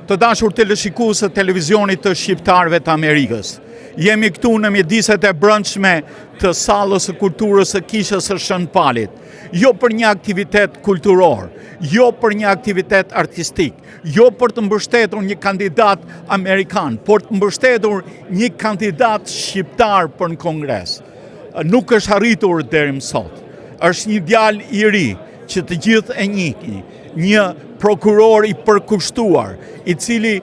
Të dashur teleshikues të televizionit të shqiptarëve të Amerikës. Jemi këtu në mjediset e brendshme të sallës së kulturës së Kishës së Shën Palit. Jo për një aktivitet kulturor, jo për një aktivitet artistik, jo për të mbështetur një kandidat amerikan, por të mbështetur një kandidat shqiptar për në kongres. Nuk është arritur deri më sot. Është një djalë i ri që të gjithë e njihni, një prokuror i përkushtuar, i cili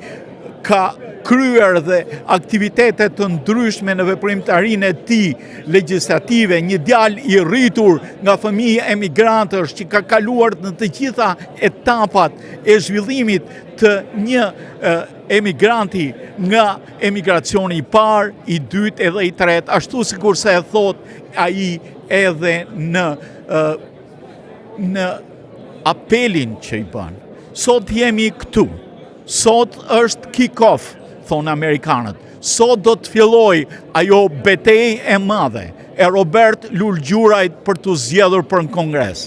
ka kryer dhe aktivitetet të ndryshme në veprimtarinë e tij legjislative, një djalë i rritur nga fëmijë emigrantësh që ka kaluar në të gjitha etapat e zhvillimit të një emigranti nga emigracioni i parë, i dytë edhe i tretë, ashtu sikurse e thot ai edhe në apelin që i bën. Sot jemi këtu. Sot është kick-off, thonë Amerikanët. Sot do të filloj ajo betejë e madhe e Robert Lulgjurajt për të zgjedhur për në kongres.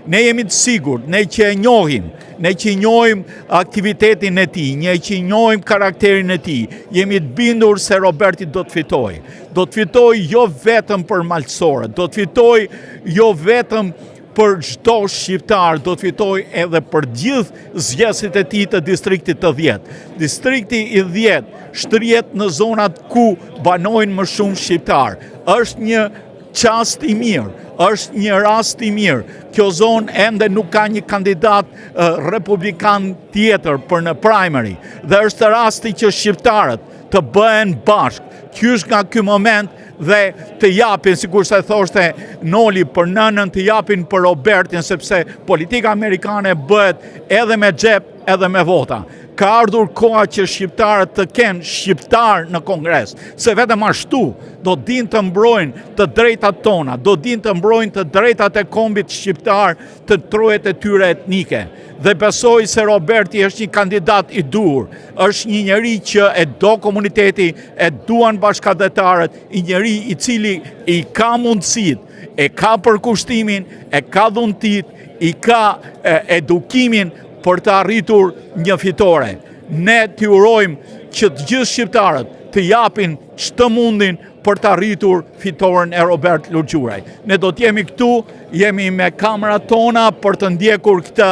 Ne jemi të sigurt, ne që e njohim, ne që njohim aktivitetin e tij, ne që njohim karakterin e tij, jemi të bindur se Roberti do të fitojë. Do të fitojë jo vetëm për malësorët, do të fitojë jo vetëm për çdo shqiptar, do të fitoj edhe për gjithë zgjedhësit e tij të distriktit të 10. Distrikti i 10 shtrihet në zonat ku banojnë më shumë shqiptar. Është një çast i mirë, është një rast i mirë. Kjo zonë ende nuk ka një kandidat republikan tjetër për në primary, dhe është rasti që shqiptarët të bëhen bashkë. Qysh nga ky moment dhe të japin, sikur se thoshte Noli për nënën, të japin për Robertin, sepse politika amerikane bëhet edhe me xhep, edhe me vota. Ka ardhur koha që shqiptarët të kenë shqiptar në kongres, se vetëm ashtu do din të mbrojnë të drejtat tona, do din të mbrojnë të drejtat e kombit shqiptar të trojet e tyre etnike. Dhe besoj se Roberti është një kandidat i dur, është një njeri që e do komuniteti, e duan bashkëdhetarët, një njeri i cili i ka mundësit, e ka përkushtimin, e ka dhuntit, i ka edukimin për të arritur një fitore. Ne të urojmë që të gjithë shqiptarët të japin çdo mundin për të arritur fitoren e Robert Lulgjuraj. Ne do të jemi këtu, jemi me kamerat tona për të ndjekur këtë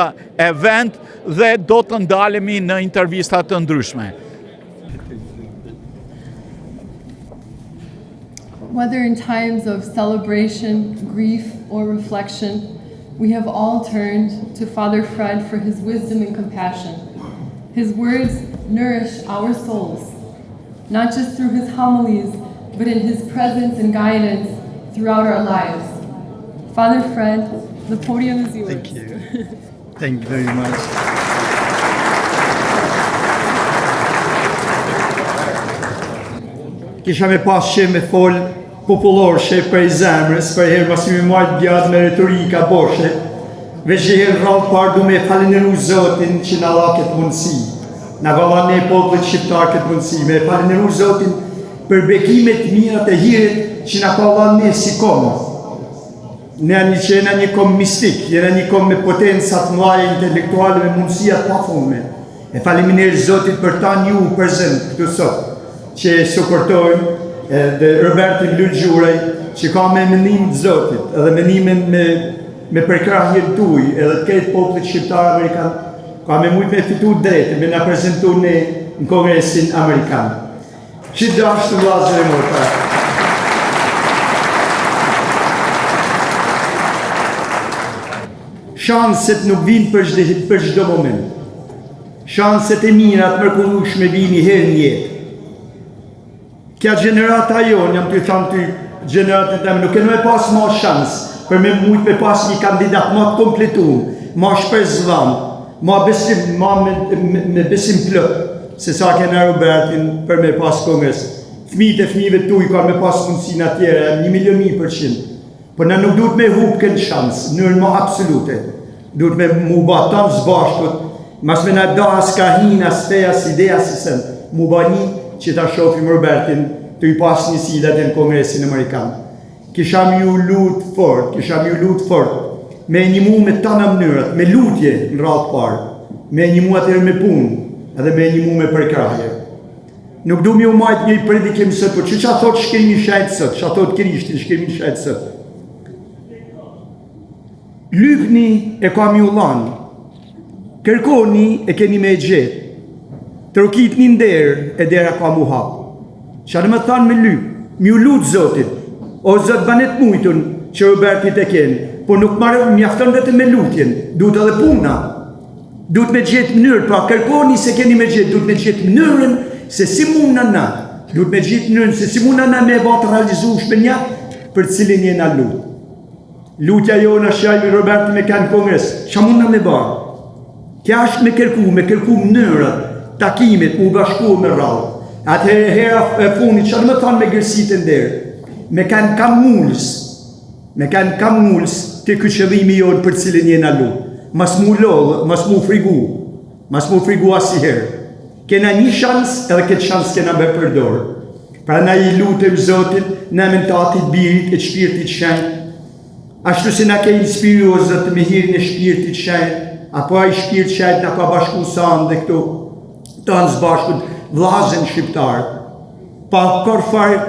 event dhe do të ndalemi në intervista të ndryshme. Whether in times of celebration, grief, or reflection, we have all turned to Father Fred for his wisdom and compassion. His words nourish our souls, not just through his homilies, but in his presence and guidance throughout our lives. Father Fred, the podium is yours. Thank you. Thank you very much. Kisha me pas që me fol popullor që për i zemrës, për herë mas një majtë bjadë me retorika boshe, veç që herë rrallë parë du me falenderu Zotin që në la këtë mundësi, në vala ne popullit shqiptar këtë mundësi, me falenderu Zotin për bekimet mirat e hirit që në ka vala ne si komë. Ne që jena një komë mistik, jena një komë me potensat mëlaje intelektuale me mundësijat pa fundme. E faleminderit Zotit për ta një prezent këtu sot, që suportojmë dhe Robertin Lulgjuraj, që ka me mendim të Zotit, edhe mendimin me përkrahje të tuj, edhe të këtë popullit shqiptar-amerikan, ka me mujt me fitu drejtë, me nga prezentu në Kongresin Amerikan. Që dashtë të vlazër e mota. Shanset nuk vinë për çdo moment. Shanset e mirat mrekullueshme vini herë një jetë. Kja gjenerata jonë, jam të thamë ty, gjeneratën të nuk e në e pas ma shansë për me mujtë me pas një kandidat ma të kompletuar, ma shpesvan, ma me besim plot, se sa kena Robertin për me pas kongres. Fëmijët e fëmijëve tuj ka me pas mundësin atjere, 1.100.000%. Por në nuk duhet me hupë kënë shansë, nërën ma absolute. Duhet me mu ba tanë zbashkët, mas me në da as ka hin, as feja, as ideja, si sen, mu ba një që ta shofim Robertin të i pas një sidat e në Kongresin Amerikan. Kisha mi ju lutë fort, me një mu me të në mënyrët, me lutje në ratë parë, me një mu atërë me punë, edhe me një mume për kraje. Nuk du mi u majt një predikim sot, por që thot shkemi shajt sot, që thot Krishti shkemi shajt sot. Lypni e ka mi u lanë, kërkoni e keni me gjetë, trokit një nderë e dera ka mu hapë. Që në më thanë me lypë, mi u lutë Zotit, o Zot banet mujtun që Robertit e kenë, por nuk marë mjafton vetëm me lutjen, duhet edhe puna, duhet me gjetë mënyrë, pra kërkoni se keni me gjetë, duhet me gjetë mënyrën se si muna na, duhet me gjetë mënyrën se si muna na me e batë realizu shpenja për cilin jena lutë. Lutja jo në shajmi Roberti me kanë kongres, që mund në me barë? Kja është me kërku mënyrët, takimet, u bashku me rrallë. Atëherë hera e funit, që në më thonë me gërësit e nderë, me kanë kam mullës të këqëllimi jonë për cilin jena lutë. Mas mu lollë, mas mu frigu asiherë. Kena një shansë, edhe këtë shansë kena me përdorë. Pra na i lutëm Zotit, në mentatit birit e shpirtit shenjë, ashtu se na ke inspiru o Zot me hirin e shpirtit shenjë, apo ai shpirt shenjë na ka bashku sanë dhe këto tanë zbashkut vlazën shqiptarë, pa kër farë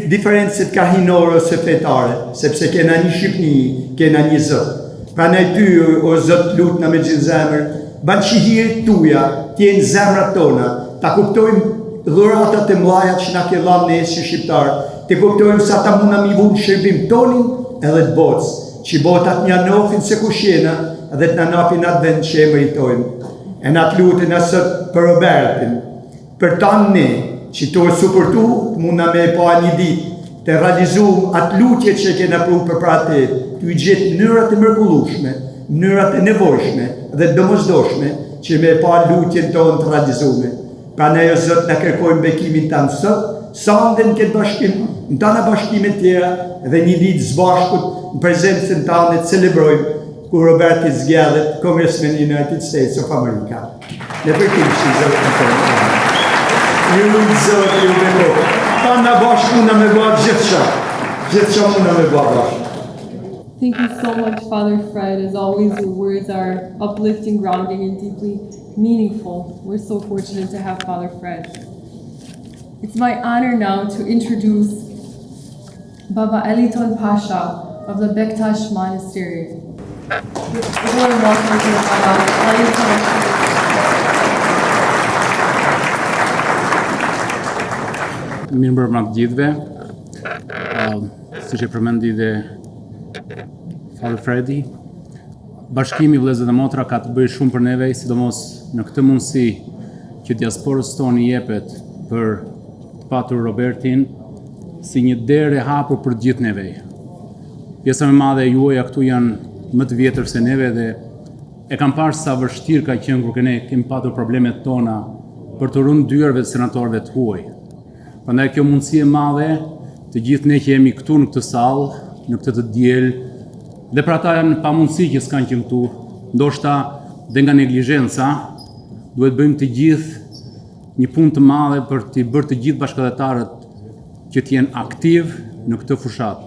diferencet ka hinore ose fetare, sepse kena një Shqipni, kena një Zot. Pra ne ty, o Zot, lutna me gjithë zemër, banë që hirit tuja, tjenë zemrat tona, ta kuptojmë dhuratat e mlaja që na ke lanë ne si shqiptarë, të kuptojmë sa ta muna mi vunë shërbim tonin edhe të botës, që botat një nofin se kushjena edhe të në napin atë vend që e mëritojmë. E në atë lutin asët për Robertin, për tanë ne, që të supportu, të muna me e pa një dit, të realizu atë lutje që kena pru për pra te, të i gjithë mënyrat e mërkullushme, mënyrat e nevojshme dhe domosdoshme, që me e pa lutjen tonë të realizume. Pra ne o Zot në kërkojmë bekimin tanë sot, sa ndë në këtë bashkim, në tana bashkimet tjera dhe një ditë zbashkut në prezencën tanë të celebrojmë ku Roberti zgjallet Congressman United States of America. Ne përkim që Zot në tonë. Ju lujtë Zot, ju beko. Tana bashkë muna me ba gjithë muna me ba bashkë. Thank you so much, Father Fred. As always, your words are uplifting, grounding, and deeply meaningful. We're so fortunate to have Father Fred. It's my honor now to introduce Baba Eliton Pasha of the Bektash Monastery. A warm welcome to Baba Eliton. Mirë më të gjithëve, si që përmendi dhe Father Freddy, bashkimi vëllezër dhe motra ka të bëjë shumë për neve, sidomos në këtë mundësi që diasporës tonë jepet për të patur Robertin si një derë e hapur për gjithë neve. Pjesa më madhe e juaja këtu janë më të vjetër se neve dhe e kam parë sa vështirë ka qenë kur ne kemi patur problemet tona për të rënë dyerve të senatorëve të huaj. Prandaj kjo mundësi e madhe të gjithë ne që jemi këtu në këtë sallë, në këtë të diel, dhe për ata janë pa mundësi që s'kanë qenë këtu, ndoshta dhe nga neglizhenca, duhet bëjmë të gjithë një punë të madhe për të bërë të gjithë bashkëdhetarët që të jenë aktiv në këtë fushat.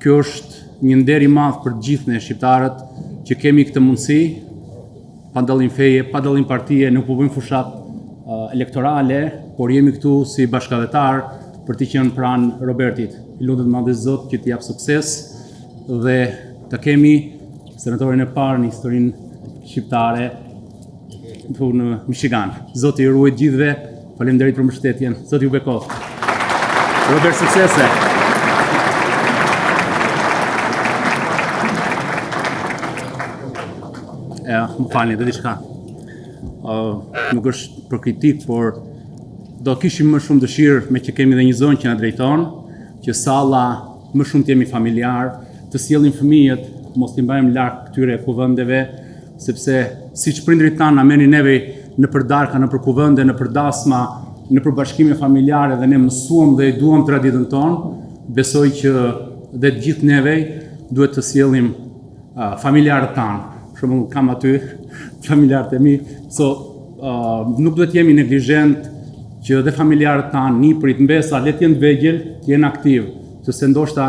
Kjo është një nder i madh për gjithë ne shqiptarët që kemi këtë mundësi, pa dallim feje, pa dallim partije, nuk po bëjmë fushat elektorale, por jemi këtu si bashkëdhetar për të qenë pranë Robertit. I lutet madhe Zot që t'i jap sukses dhe të kemi senatorin e parë në historinë shqiptare në Michigan. Zoti ju ruaj gjithëve. Faleminderit për mbështetjen. Zoti ju bekoft. Robert, suksese. Më falni, dhe diçka. Nuk është për kritik, por do kishim më shumë dëshirë me që kemi dhe një zonë që na drejton, që salla më shumë të jemi familjar, të sjellim fëmijët, mos t'i mbajmë larg këtyre kuvendeve, sepse siç prindrit tanë na merrin neve në përdarka, në përkuvende, në përdasma, në përbashkime familjare dhe ne mësuam dhe i duam traditën tonë, besoj që dhe të gjithë neve duhet të sjellim familjarët tanë. Për shembull, kam aty familjarët e mi, nuk duhet jemi neglizhent që dhe familjarët tanë, niprit, mbesa, le t'jenë vegjël, t'jenë aktiv, sepse ndoshta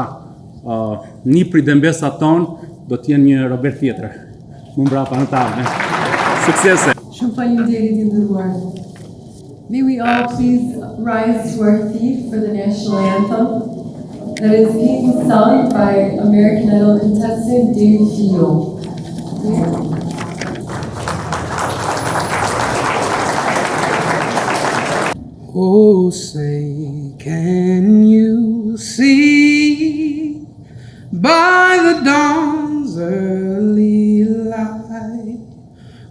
niprit dhe mbesa tonë do t'jenë një Robert tjetër. Më mbrapa në tavë. Suksese! Shumë faleminderit i nderuar. May we all please rise to our feet for the national anthem that is being sung by American Idol contestant David Fio. Oh, say, can you see by the dawn's early light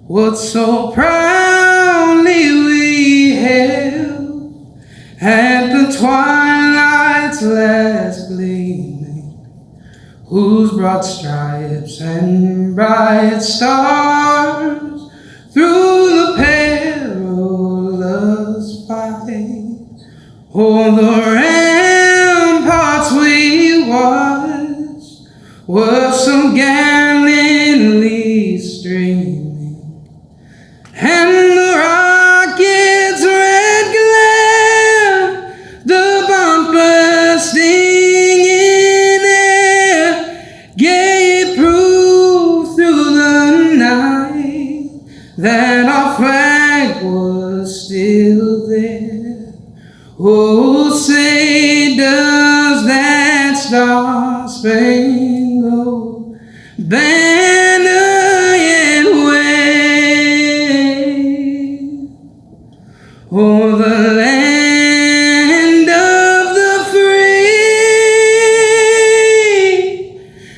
what so proudly we held at the twilight's last gleaming, whose broad stripes and bright stars through the perilous fight o'er the ramparts we watched were so gallantly streaming, and the rocket's red glare, the bumpers stinging air, gave proof through the night that our flag was still there. Oh, say, does that star-spangled banner yet wave o'er the land of the free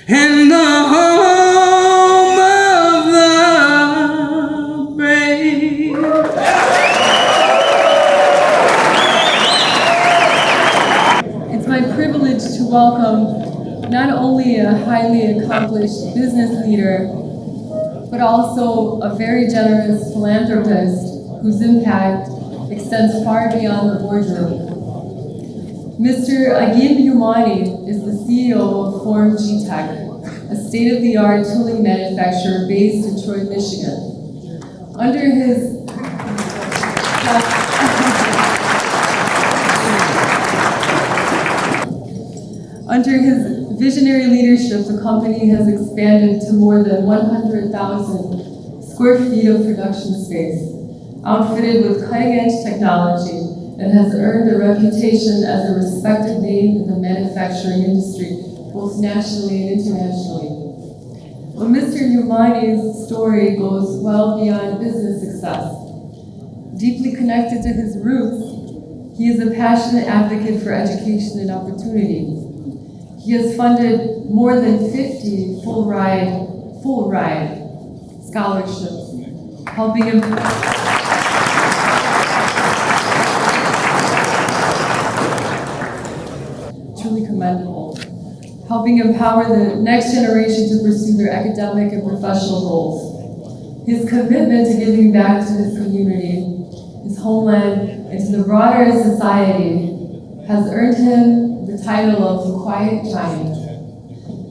and the home of the brave? It's my privilege to welcome not only a highly accomplished business leader, but also a very generous philanthropist whose impact extends far beyond the boardroom. Mr. Agim Yumani is the CEO of Form G-Tech, a state-of-the-art tooling manufacturer based in Troy, Michigan. Under his visionary leadership, the company has expanded to more than 100,000 square feet of production space, outfitted with cutting-edge technology, and has earned a reputation as a respected name in the manufacturing industry, both nationally and internationally. But Mr. Yumani's story goes well beyond business success. Deeply connected to his roots, he is a passionate advocate for education and opportunity. He has funded more than 50 full ride scholarships, helping him truly commendable, helping empower the next generation to pursue their academic and professional goals. His commitment to giving back to his community, his homeland, and to the broader society has earned him the title of the Quiet Giant.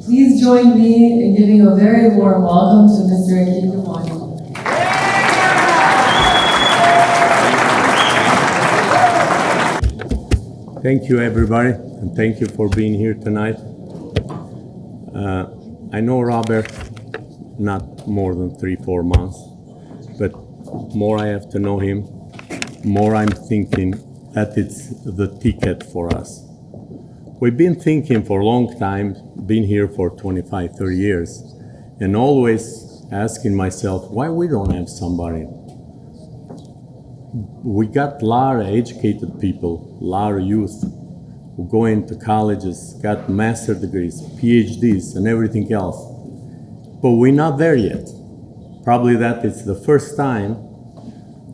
Please join me in giving a very warm welcome to Mr. Agim Yumani. Thank you, everybody, and thank you for being here tonight. I know Robert not more than 3-4 months, but more I have to know him, more I'm thinking that it's the ticket for us. We've been thinking for a long time, been here for 25, 30 years, and always asking myself, why we don't have somebody? We got a lot of educated people, a lot of youth who go into colleges, got master's degrees, PhDs, and everything else. But we're not there yet. Probably that it's the first time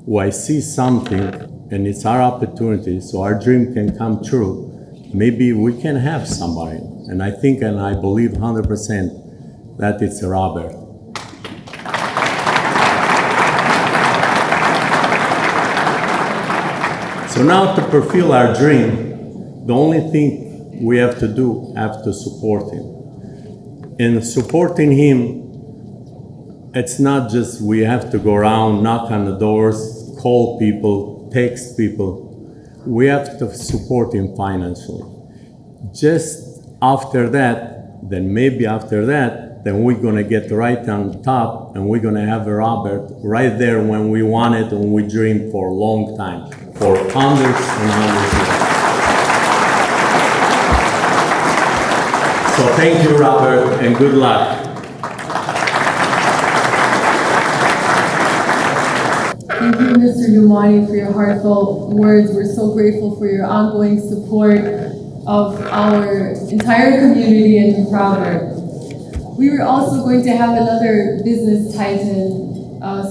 where I see something and it's our opportunity so our dream can come true. Maybe we can have somebody. And I think and I believe 100% that it's Robert. So now to fulfill our dream, the only thing we have to do is to support him. And supporting him, it's not just we have to go around, knock on the doors, call people, text people. We have to support him financially. Just after that, then maybe after that, then we're gonna get right on top, and we're gonna have a Robert right there when we want it and we dream for a long time, for hundreds and hundreds of years. So thank you, Robert, and good luck. Thank you, Mr. Numani, for your heartfelt words. We're so grateful for your ongoing support of our entire community in Robert. We were also going to have another business titan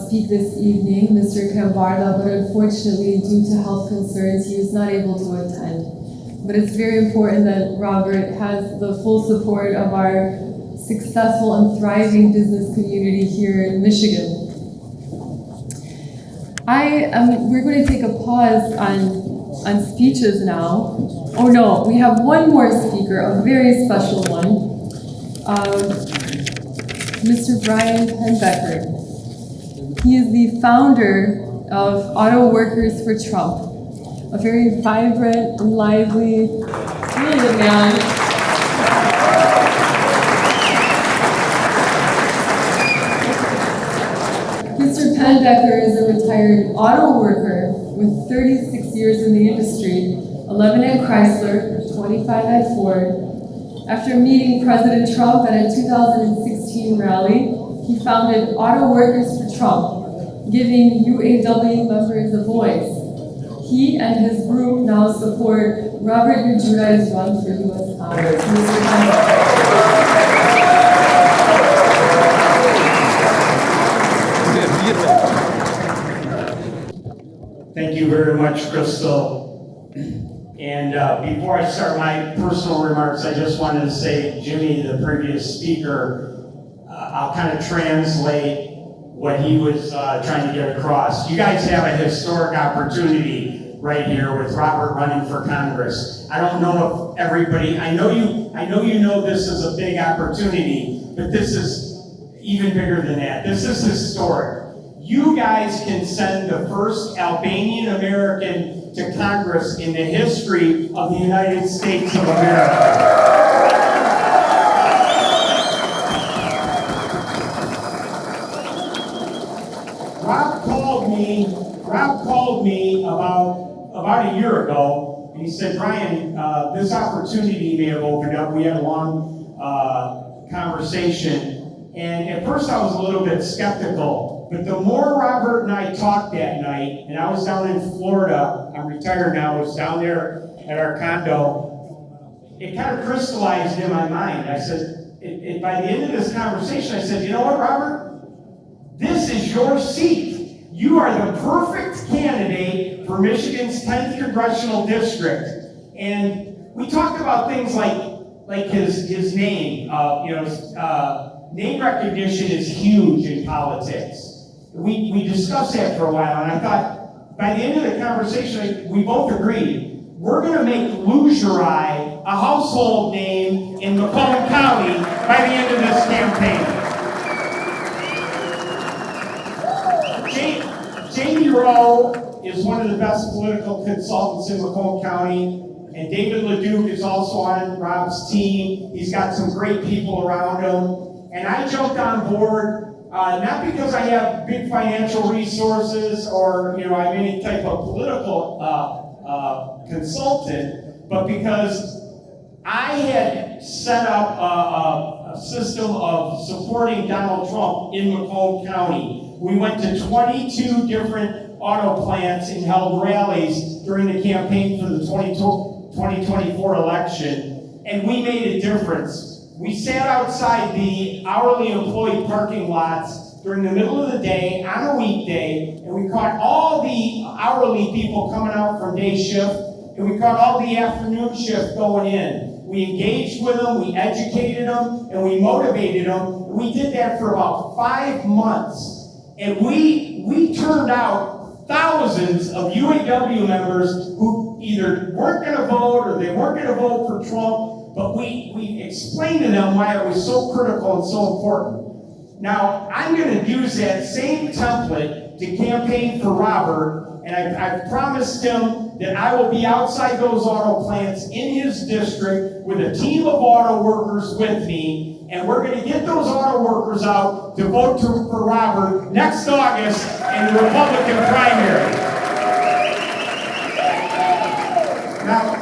speak this evening, Mr. Kambarla, but unfortunately, due to health concerns, he was not able to attend. But it's very important that Robert has the full support of our successful and thriving business community here in Michigan. We're going to take a pause on speeches now. Oh no, we have one more speaker, a very special one. Mr. Brian Penbecker. He is the founder of Auto Workers for Trump, a very vibrant and lively, brilliant man. Mr. Penbecker is a retired auto worker with 36 years in the industry, 11 at Chrysler, 25 at Ford. After meeting President Trump at a 2016 rally, he founded Auto Workers for Trump, giving UAW members a voice. He and his group now support Robert Lulgjuraj's run for U.S. Congress. Mr. Thank you very much, Crystal. And before I start my personal remarks, I just wanted to say, Jimmy, the previous speaker, I'll kind of translate what he was trying to get across. You guys have a historic opportunity right here with Robert running for Congress. I don't know if everybody, I know you know this is a big opportunity, but this is even bigger than that. This is historic. You guys can send the first Albanian American to Congress in the history of the United States of America. Rob called me about a year ago, and he said, Brian, this opportunity may have opened up. We had a long conversation, and at first I was a little bit skeptical. But the more Robert and I talked that night, and I was down in Florida, I'm retired now, I was down there at our condo, it kind of crystallized in my mind. I said, by the end of this conversation, I said, you know what, Robert? This is your seat. You are the perfect candidate for Michigan's 10th Congressional District. And we talked about things like his name. Name recognition is huge in politics. We discussed that for a while, and I thought, by the end of the conversation, we both agreed, we're going to make Lulgjuraj a household name in Macomb County by the end of this campaign. Jamie Rowe is one of the best political consultants in Macomb County, and David LeDuc is also on Rob's team. He's got some great people around him. And I jumped on board, not because I have big financial resources or I'm any type of political consultant, but because I had set up a system of supporting Donald Trump in Macomb County. We went to 22 different auto plants and held rallies during the campaign for the 2024 election, and we made a difference. We sat outside the hourly employee parking lots during the middle of the day on a weekday, and we caught all the hourly people coming out from day shift, and we caught all the afternoon shift going in. We engaged with them, we educated them, and we motivated them. We did that for about 5 months, and we turned out thousands of UAW members who either weren't going to vote or they weren't going to vote for Trump. But we explained to them why it was so critical and so important. Now, I'm going to use that same template to campaign for Robert, and I've promised him that I will be outside those auto plants in his district with a team of auto workers with me, And we're going to get those auto workers out to vote for Robert next August in the Republican primary. Now,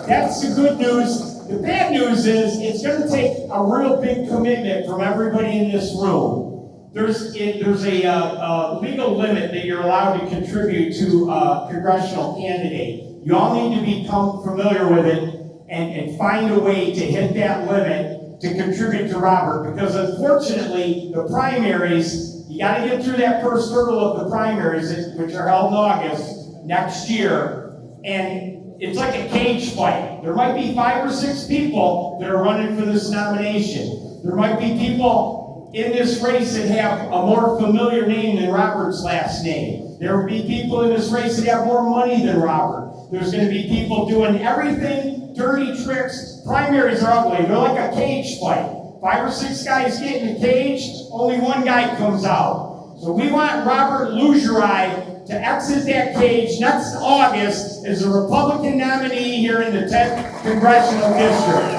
that's the good news. The bad news is it's going to take a real big commitment from everybody in this room. There's a legal limit that you're allowed to contribute to a congressional candidate. You all need to become familiar with it and find a way to hit that limit to contribute to Robert, because unfortunately, the primaries, you got to get through that first hurdle of the primaries, which are held in August next year, and it's like a cage fight. There might be 5 or 6 people that are running for this nomination. There might be people in this race that have a more familiar name than Robert's last name. There will be people in this race that have more money than Robert. There's going to be people doing everything, dirty tricks. Primaries are ugly. They're like a cage fight. 5 or 6 guys get in the cage, only one guy comes out. So we want Robert Lulgjuraj to exit that cage next August as a Republican nominee here in the 10th Congressional District.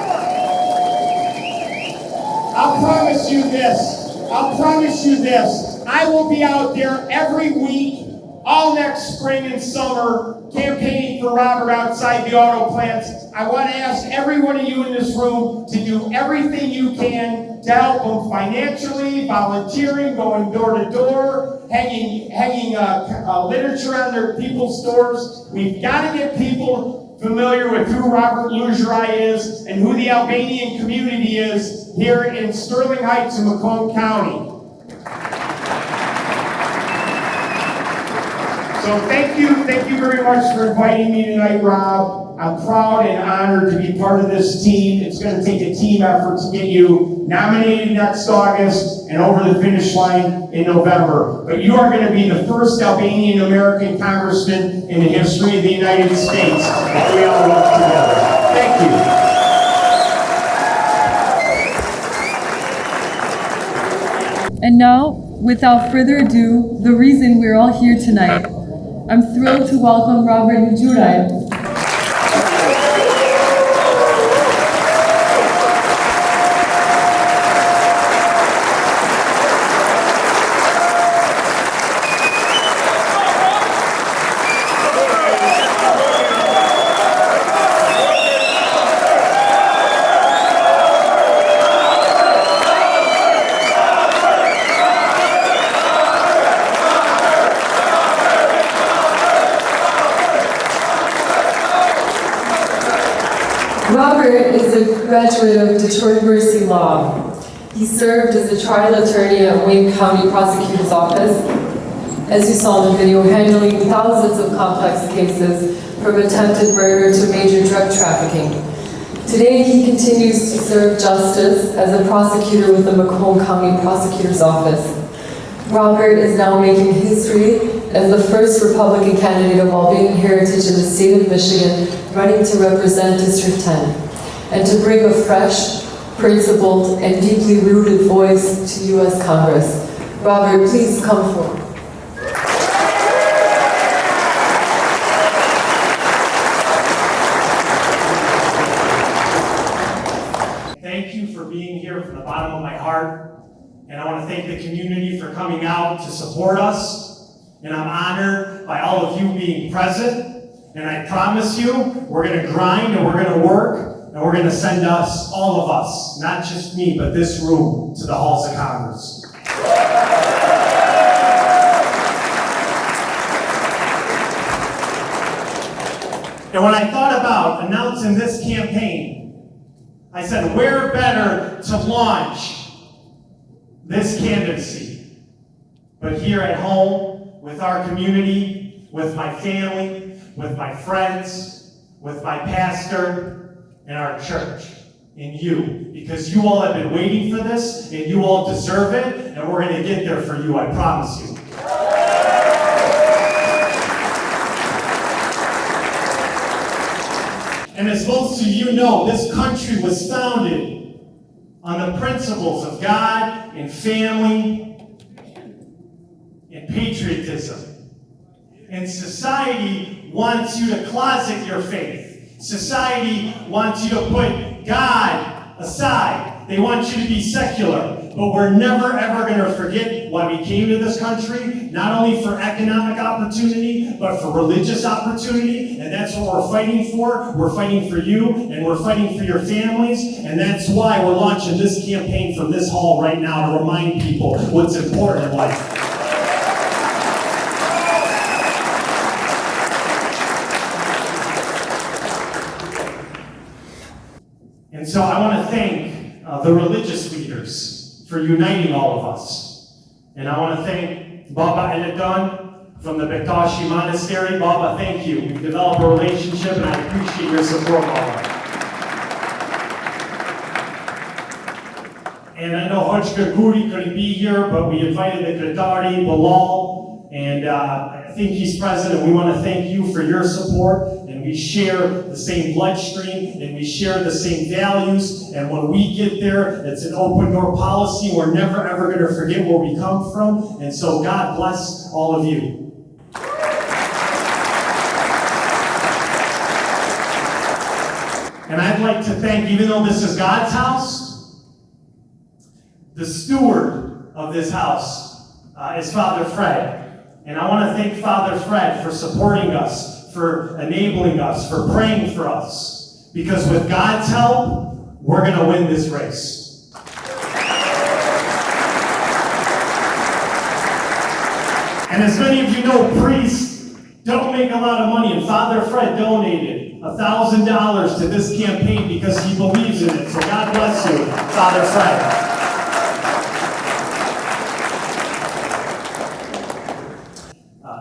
I'll promise you this. I will be out there every week, all next spring and summer, campaigning for Robert outside the auto plants. I want to ask every one of you in this room to do everything you can to help them financially, volunteering, going door to door, hanging literature on their people's doors. We've got to get people familiar with who Robert Lulgjuraj is and who the Albanian community is here in Sterling Heights and Macomb County. So thank you very much for inviting me tonight, Rob. I'm proud and honored to be part of this team. It's going to take a team effort to get you nominated next August and over the finish line in November. But you are going to be the first Albanian American congressman in the history of the United States that we all work together. Thank you. And now, without further ado, the reason we're all here tonight. I'm thrilled to welcome Robert Lulgjuraj. Robert is a graduate of Detroit University Law. He served as a trial attorney at Wayne County Prosecutor's Office, as you saw in the video, handling thousands of complex cases from attempted murder to major drug trafficking. Today, he continues to serve justice as a prosecutor with the Macomb County Prosecutor's Office. Robert is now making history as the first Republican candidate of Albanian heritage in the state of Michigan running to represent District 10, and to bring a fresh, principled, and deeply rooted voice to U.S. Congress. Robert, please come forward. Thank you for being here from the bottom of my heart. And I want to thank the community for coming out to support us. And I'm honored by all of you being present. And I promise you, we're going to grind and we're going to work and we're going to send us, all of us, not just me, but this room, to the halls of Congress. And when I thought about announcing this campaign, I said, where better to launch this candidacy but here at home with our community, with my family, with my friends, with my pastor, and our church, and you. Because you all have been waiting for this, and you all deserve it, and we're going to get there for you, I promise you. And as most of you know, this country was founded on the principles of God and family and patriotism. And society wants you to closet your faith. Society wants you to put God aside. They want you to be secular. But we're never ever going to forget why we came to this country, not only for economic opportunity, but for religious opportunity. And that's what we're fighting for. We're fighting for you, and we're fighting for your families. And that's why we're launching this campaign from this hall right now to remind people what's important in life. And so I want to thank the religious leaders for uniting all of us. And I want to thank Baba Elitan from the Bektashi Monastery. Baba, thank you. We've developed a relationship, and I appreciate your support, Baba. And I know Hojka Guri couldn't be here, but we invited the Qatari, Bilal, and I think he's present, and we want to thank you for your support. And we share the same bloodstream, and we share the same values. And when we get there, it's an open door policy. We're never ever going to forget where we come from. And so God bless all of you. And I'd like to thank, even though this is God's house, the steward of this house is Father Fred. And I want to thank Father Fred for supporting us, for enabling us, for praying for us. Because with God's help, we're going to win this race. And as many of you know, priests don't make a lot of money. And Father Fred donated $1,000 to this campaign because he believes in it. So God bless you, Father Fred.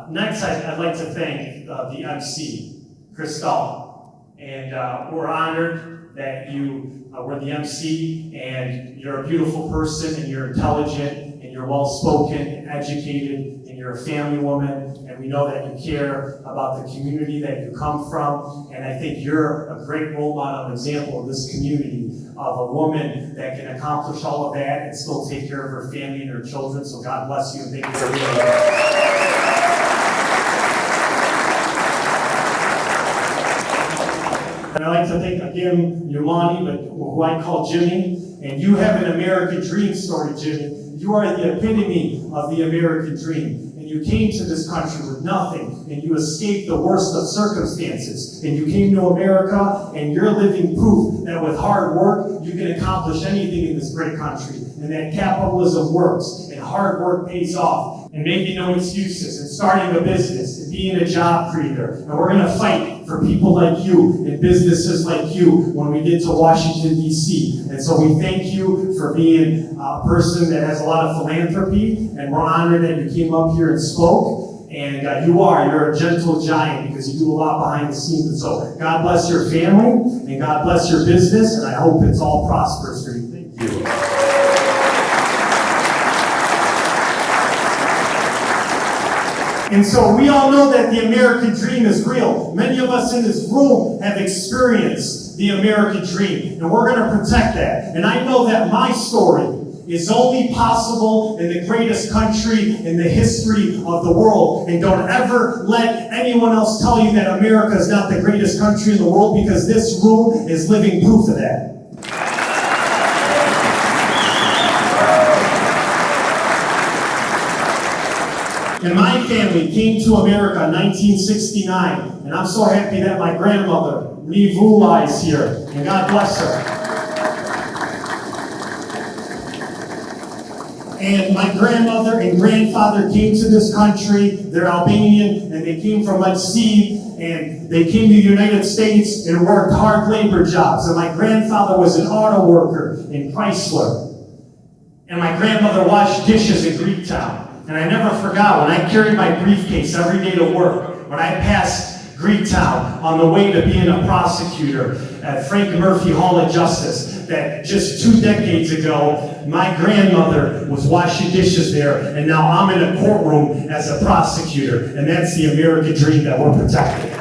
Next, I'd like to thank the MC, Crystal. And we're honored that you were the MC, and you're a beautiful person, and you're intelligent, and you're well-spoken, and educated, and you're a family woman, and we know that you care about the community that you come from, and I think you're a great role model and example of this community, of a woman that can accomplish all of that and still take care of her family and her children, so God bless you, and thank you for being here. And I'd like to thank again Yomani, but who I call Jimmy. And you have an American dream story, Jimmy. You are the epitome of the American dream. And you came to this country with nothing, and you escaped the worst of circumstances. And you came to America, and you're living proof that with hard work, you can accomplish anything in this great country. And that capitalism works, and hard work pays off. And making no excuses, and starting a business, and being a job creator. And we're going to fight for people like you, and businesses like you, when we get to Washington, D.C. And so we thank you for being a person that has a lot of philanthropy, and we're honored that you came up here and spoke. And you're a gentle giant, because you do a lot behind the scenes. And so God bless your family, and God bless your business, and I hope it's all prosperous for you. Thank you. And so we all know that the American dream is real. Many of us in this room have experienced the American dream, and we're going to protect that. And I know that my story is only possible in the greatest country in the history of the world. And don't ever let anyone else tell you that America is not the greatest country in the world, because this room is living proof of that. And my family came to America in 1969, and I'm so happy that my grandmother, Rivula, is here, and God bless her. And my grandmother and grandfather came to this country. They're Albanian, and they came from Mudsi, and they came to the United States and worked hard labor jobs. And my grandfather was an auto worker in Chrysler. And my grandmother washed dishes in Greektown. And I never forgot when I carried my briefcase every day to work, when I passed Greektown on the way to being a prosecutor at Frank Murphy Hall of Justice, that just 2 decades ago, my grandmother was washing dishes there, and now I'm in a courtroom as a prosecutor. And that's the American dream that we're protecting.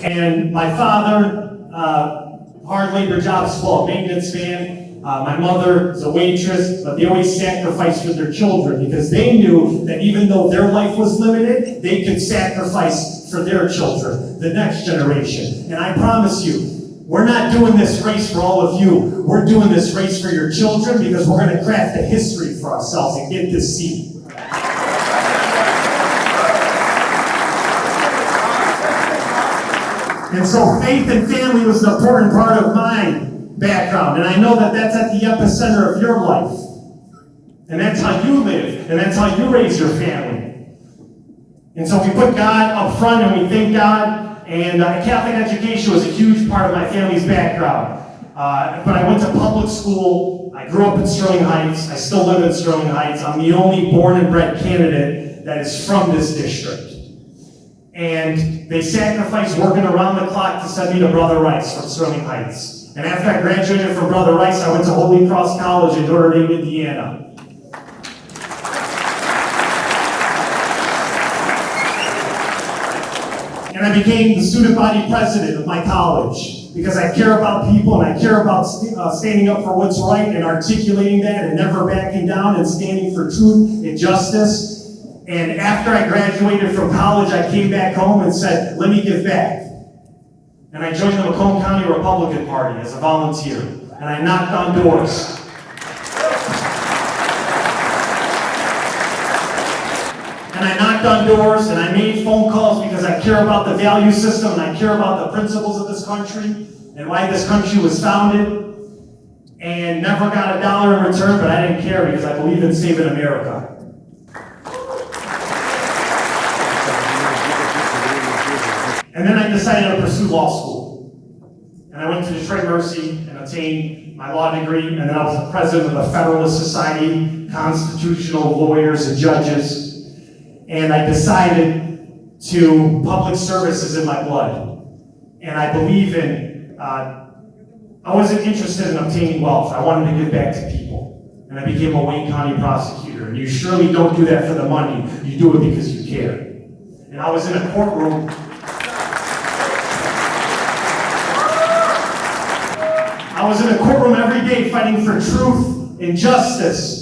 And my father, hard labor jobs, well, maintenance man, My mother is a waitress, but they always sacrificed for their children because they knew that even though their life was limited, they could sacrifice for their children, the next generation. And I promise you, we're not doing this race for all of you. We're doing this race for your children because we're going to craft a history for ourselves and get this seat. And so faith and family was an important part of my background. And I know that that's at the epicenter of your life. And that's how you live. And that's how you raise your family. And so we put God up front and we thank God. And Catholic education was a huge part of my family's background. But I went to public school. I grew up in Sterling Heights. I still live in Sterling Heights. I'm the only born and bred candidate that is from this district. And they sacrificed working around the clock to send me to Brother Rice from Sterling Heights. And after I graduated from Brother Rice, I went to Holy Cross College in Notre Dame, Indiana. And I became the student body president of my college because I care about people and I care about standing up for what's right and articulating that and never backing down and standing for truth and justice. And after I graduated from college, I came back home and said, let me give back. And I joined the Macomb County Republican Party as a volunteer. And I knocked on doors. And I knocked on doors and I made phone calls because I care about the value system and I care about the principles of this country and why this country was founded. And never got a dollar in return, but I didn't care because I believe in saving America. And then I decided to pursue law school. And I went to Detroit Mercy and obtained my law degree, and then I was the president of the Federalist Society, constitutional lawyers and judges. And I decided to, public service is in my blood. And I believe in, I wasn't interested in obtaining wealth. I wanted to give back to people. And I became a Wayne County prosecutor. And you surely don't do that for the money. You do it because you care. And I was in a courtroom. I was in a courtroom every day fighting for truth and justice.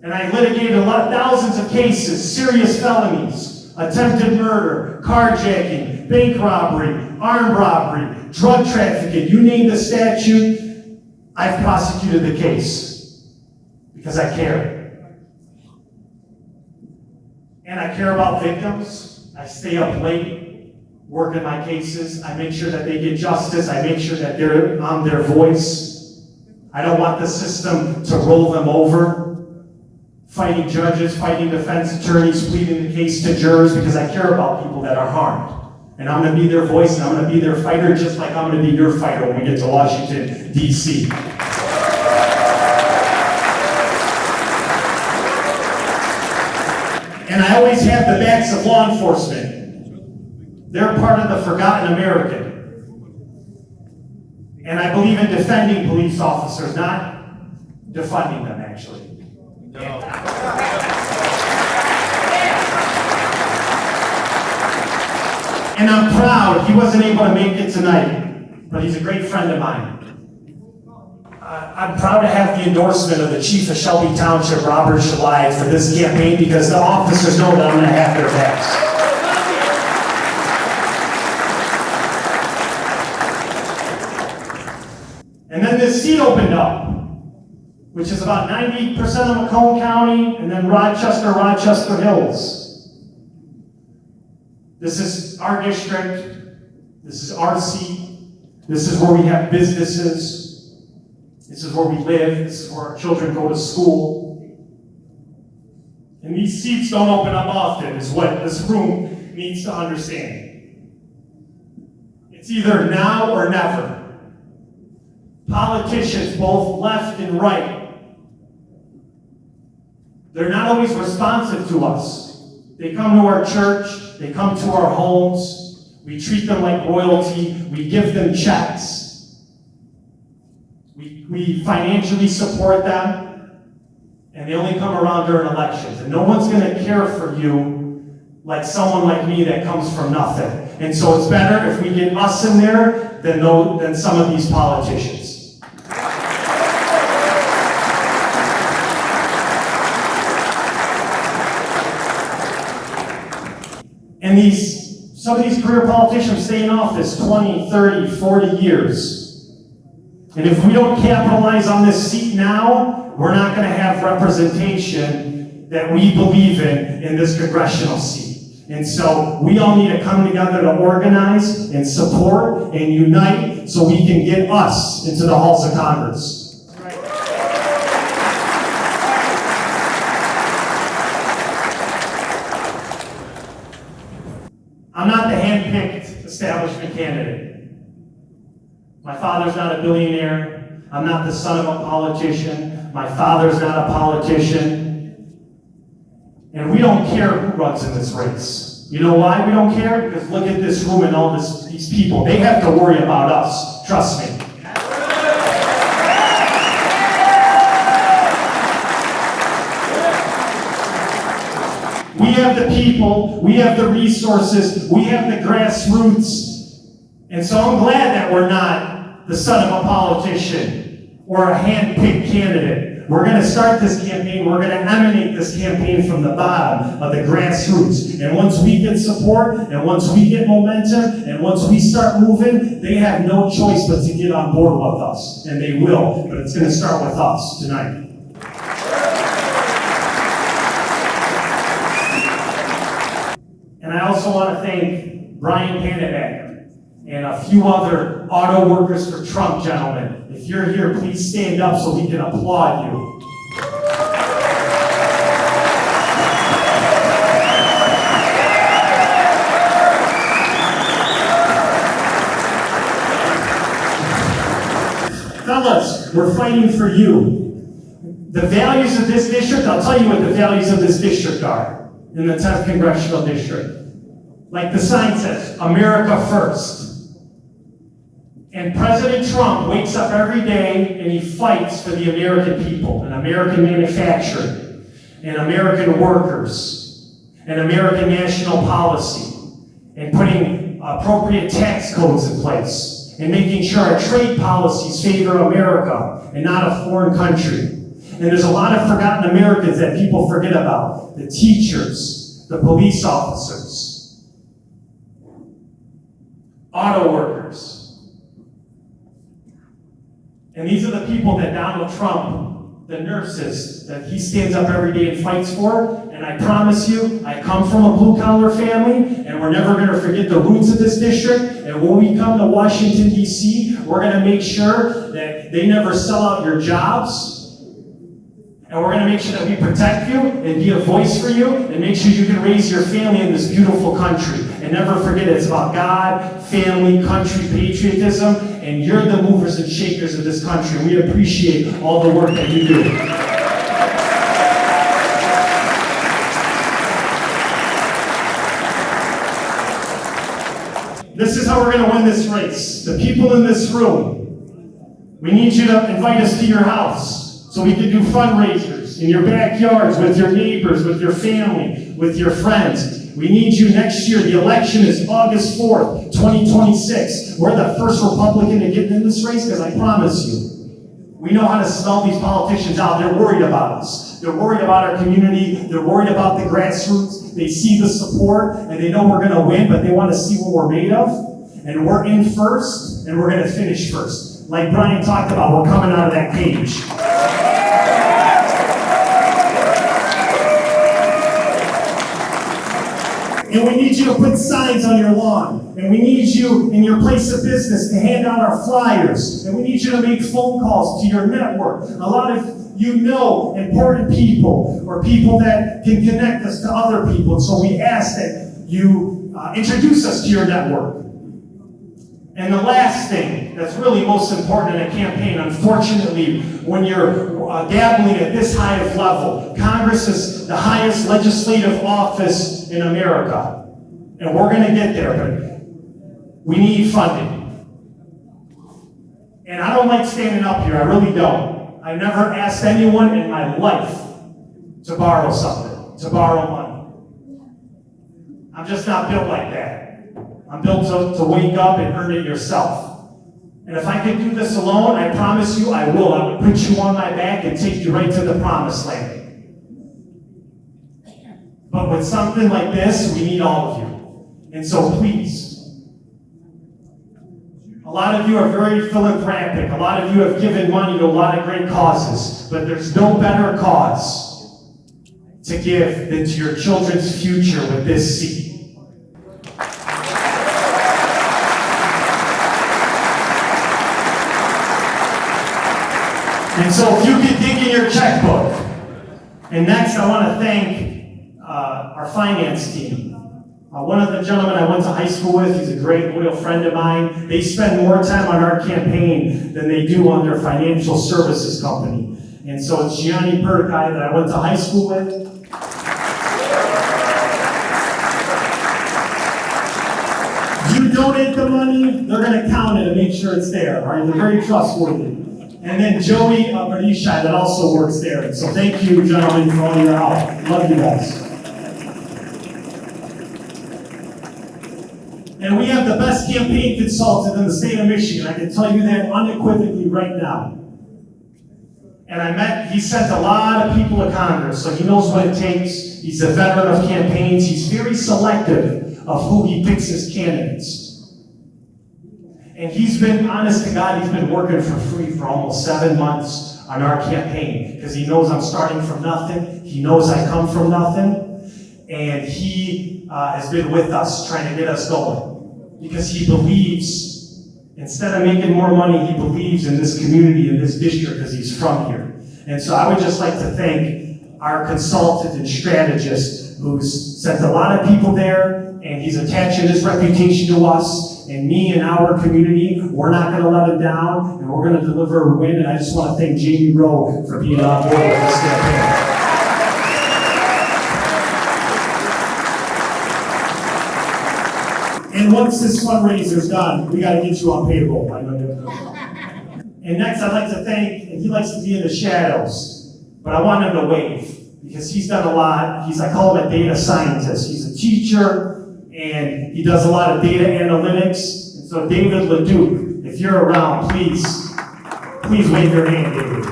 And I litigated thousands of cases, serious felonies, attempted murder, carjacking, bank robbery, armed robbery, drug trafficking, you name the statute, I've prosecuted the case because I care. And I care about victims. I stay up late, work in my cases. I make sure that they get justice. I make sure that they're on their voice. I don't want the system to roll them over. Fighting judges, fighting defense attorneys, pleading the case to jurors because I care about people that are harmed. And I'm going to be their voice and I'm going to be their fighter just like I'm going to be your fighter when we get to Washington, D.C. And I always have the backs of law enforcement. They're part of the forgotten American. And I believe in defending police officers, not defunding them, actually. No. And I'm proud he wasn't able to make it tonight, but he's a great friend of mine. I'm proud to have the endorsement of the Chief of Shelby Township, Robert Lulgjuraj, for this campaign because the officers know that I'm going to have their backs. And then this seat opened up, which is about 90% of Macomb County, and then Rochester Hills. This is our district. This is our seat. This is where we have businesses. This is where we live. This is where our children go to school. And these seats don't open up often, is what this room needs to understand. It's either now or never. Politicians, both left and right, they're not always responsive to us. They come to our church, they come to our homes, we treat them like royalty, we give them checks, we financially support them, and they only come around during elections. And no one's going to care for you like someone like me that comes from nothing. And so it's better if we get us in there than some of these politicians. And some of these career politicians stay in office 20, 30, 40 years. And if we don't capitalize on this seat now, we're not going to have representation that we believe in this congressional seat. And so we all need to come together to organize and support and unite so we can get us into the halls of Congress. I'm not the hand-picked establishment candidate. My father's not a billionaire. I'm not the son of a politician. My father's not a politician. And we don't care who runs in this race. You know why we don't care? Because look at this room and all these people. They have to worry about us. Trust me. We have the people, we have the resources, we have the grassroots. And so I'm glad that we're not the son of a politician or a hand-picked candidate. We're going to start this campaign, we're going to emanate this campaign from the bottom of the grassroots. And once we get support, and once we get momentum, and once we start moving, they have no choice but to get on board with us. And they will, but it's going to start with us tonight. And I also want to thank Brian Pannebacker and a few other auto workers for Trump gentlemen. If you're here, please stand up so we can applaud you. Fellas, we're fighting for you. The values of this district, I'll tell you what the values of this district are. In the 10th Congressional District. Like the sign says, America first. And President Trump wakes up every day and he fights for the American people and American manufacturing and American workers and American national policy and putting appropriate tax codes in place and making sure our trade policies favor America and not a foreign country. And there's a lot of forgotten Americans that people forget about. The teachers, the police officers, auto workers. And these are the people that Donald Trump, the nurses, that he stands up every day and fights for. And I promise you, I come from a blue-collar family, and we're never going to forget the roots of this district. And when we come to Washington, D.C., we're going to make sure that they never sell out your jobs. And we're going to make sure that we protect you and be a voice for you and make sure you can raise your family in this beautiful country. And never forget it's about God, family, country, patriotism, and you're the movers and shakers of this country. We appreciate all the work that you do. This is how we're going to win this race. The people in this room, we need you to invite us to your house. So we can do fundraisers in your backyards, with your neighbors, with your family, with your friends. We need you next year. The election is August 4th, 2026. We're the first Republican to get in this race, because I promise you, we know how to smell these politicians out. They're worried about us. They're worried about our community. They're worried about the grassroots. They see the support, and they know we're going to win, but they want to see what we're made of. And we're in first, and we're going to finish first. Like Brian talked about, we're coming out of that cage. And we need you to put signs on your lawn. And we need you in your place of business to hand out our flyers. And we need you to make phone calls to your network. A lot of you know important people or people that can connect us to other people. And so we ask that you introduce us to your network. And the last thing that's really most important in a campaign, unfortunately, when you're dabbling at this high of level, Congress is the highest legislative office in America. And we're going to get there, but we need funding. And I don't like standing up here, I really don't. I've never asked anyone in my life to borrow something, to borrow money. I'm just not built like that. I'm built to wake up and earn it yourself. And if I could do this alone, I promise you I will. I would put you on my back and take you right to the promised land. But with something like this, we need all of you. And so please, a lot of you are very philanthropic. A lot of you have given money to a lot of great causes, but there's no better cause to give than to your children's future with this seed. And so if you could dig in your checkbook. And next I want to thank our finance team. One of the gentlemen I went to high school with, he's a great loyal friend of mine. They spend more time on our campaign than they do on their financial services company. And so it's Gianni Perkai that I went to high school with. You donate the money, they're going to count it and make sure it's there. All right? They're very trustworthy. And then Joey Berishai that also works there. And so thank you, gentlemen, for all your help. Love you guys. And we have the best campaign consultant in the state of Michigan. I can tell you that unequivocally right now. And he sent a lot of people to Congress, so he knows what it takes. He's a veteran of campaigns. He's very selective of who he picks as candidates. And he's been, honest to God, he's been working for free for almost 7 months on our campaign because he knows I'm starting from nothing. He knows I come from nothing. And he has been with us trying to get us going because he believes, instead of making more money, he believes in this community, in this district because he's from here. And so I would just like to thank our consultant and strategist who's sent a lot of people there, and he's attaching his reputation to us. And me and our community, we're not going to let him down, and we're going to deliver a win. And I just want to thank Jamie Rowe for being on board with this campaign. And once this fundraiser's done, we got to get you on payroll. And next, I'd like to thank, and he likes to be in the shadows, but I want him to wave because he's done a lot. I call him a data scientist. He's a teacher. And he does a lot of data analytics. And so David Leduc, if you're around, please wave your hand, David.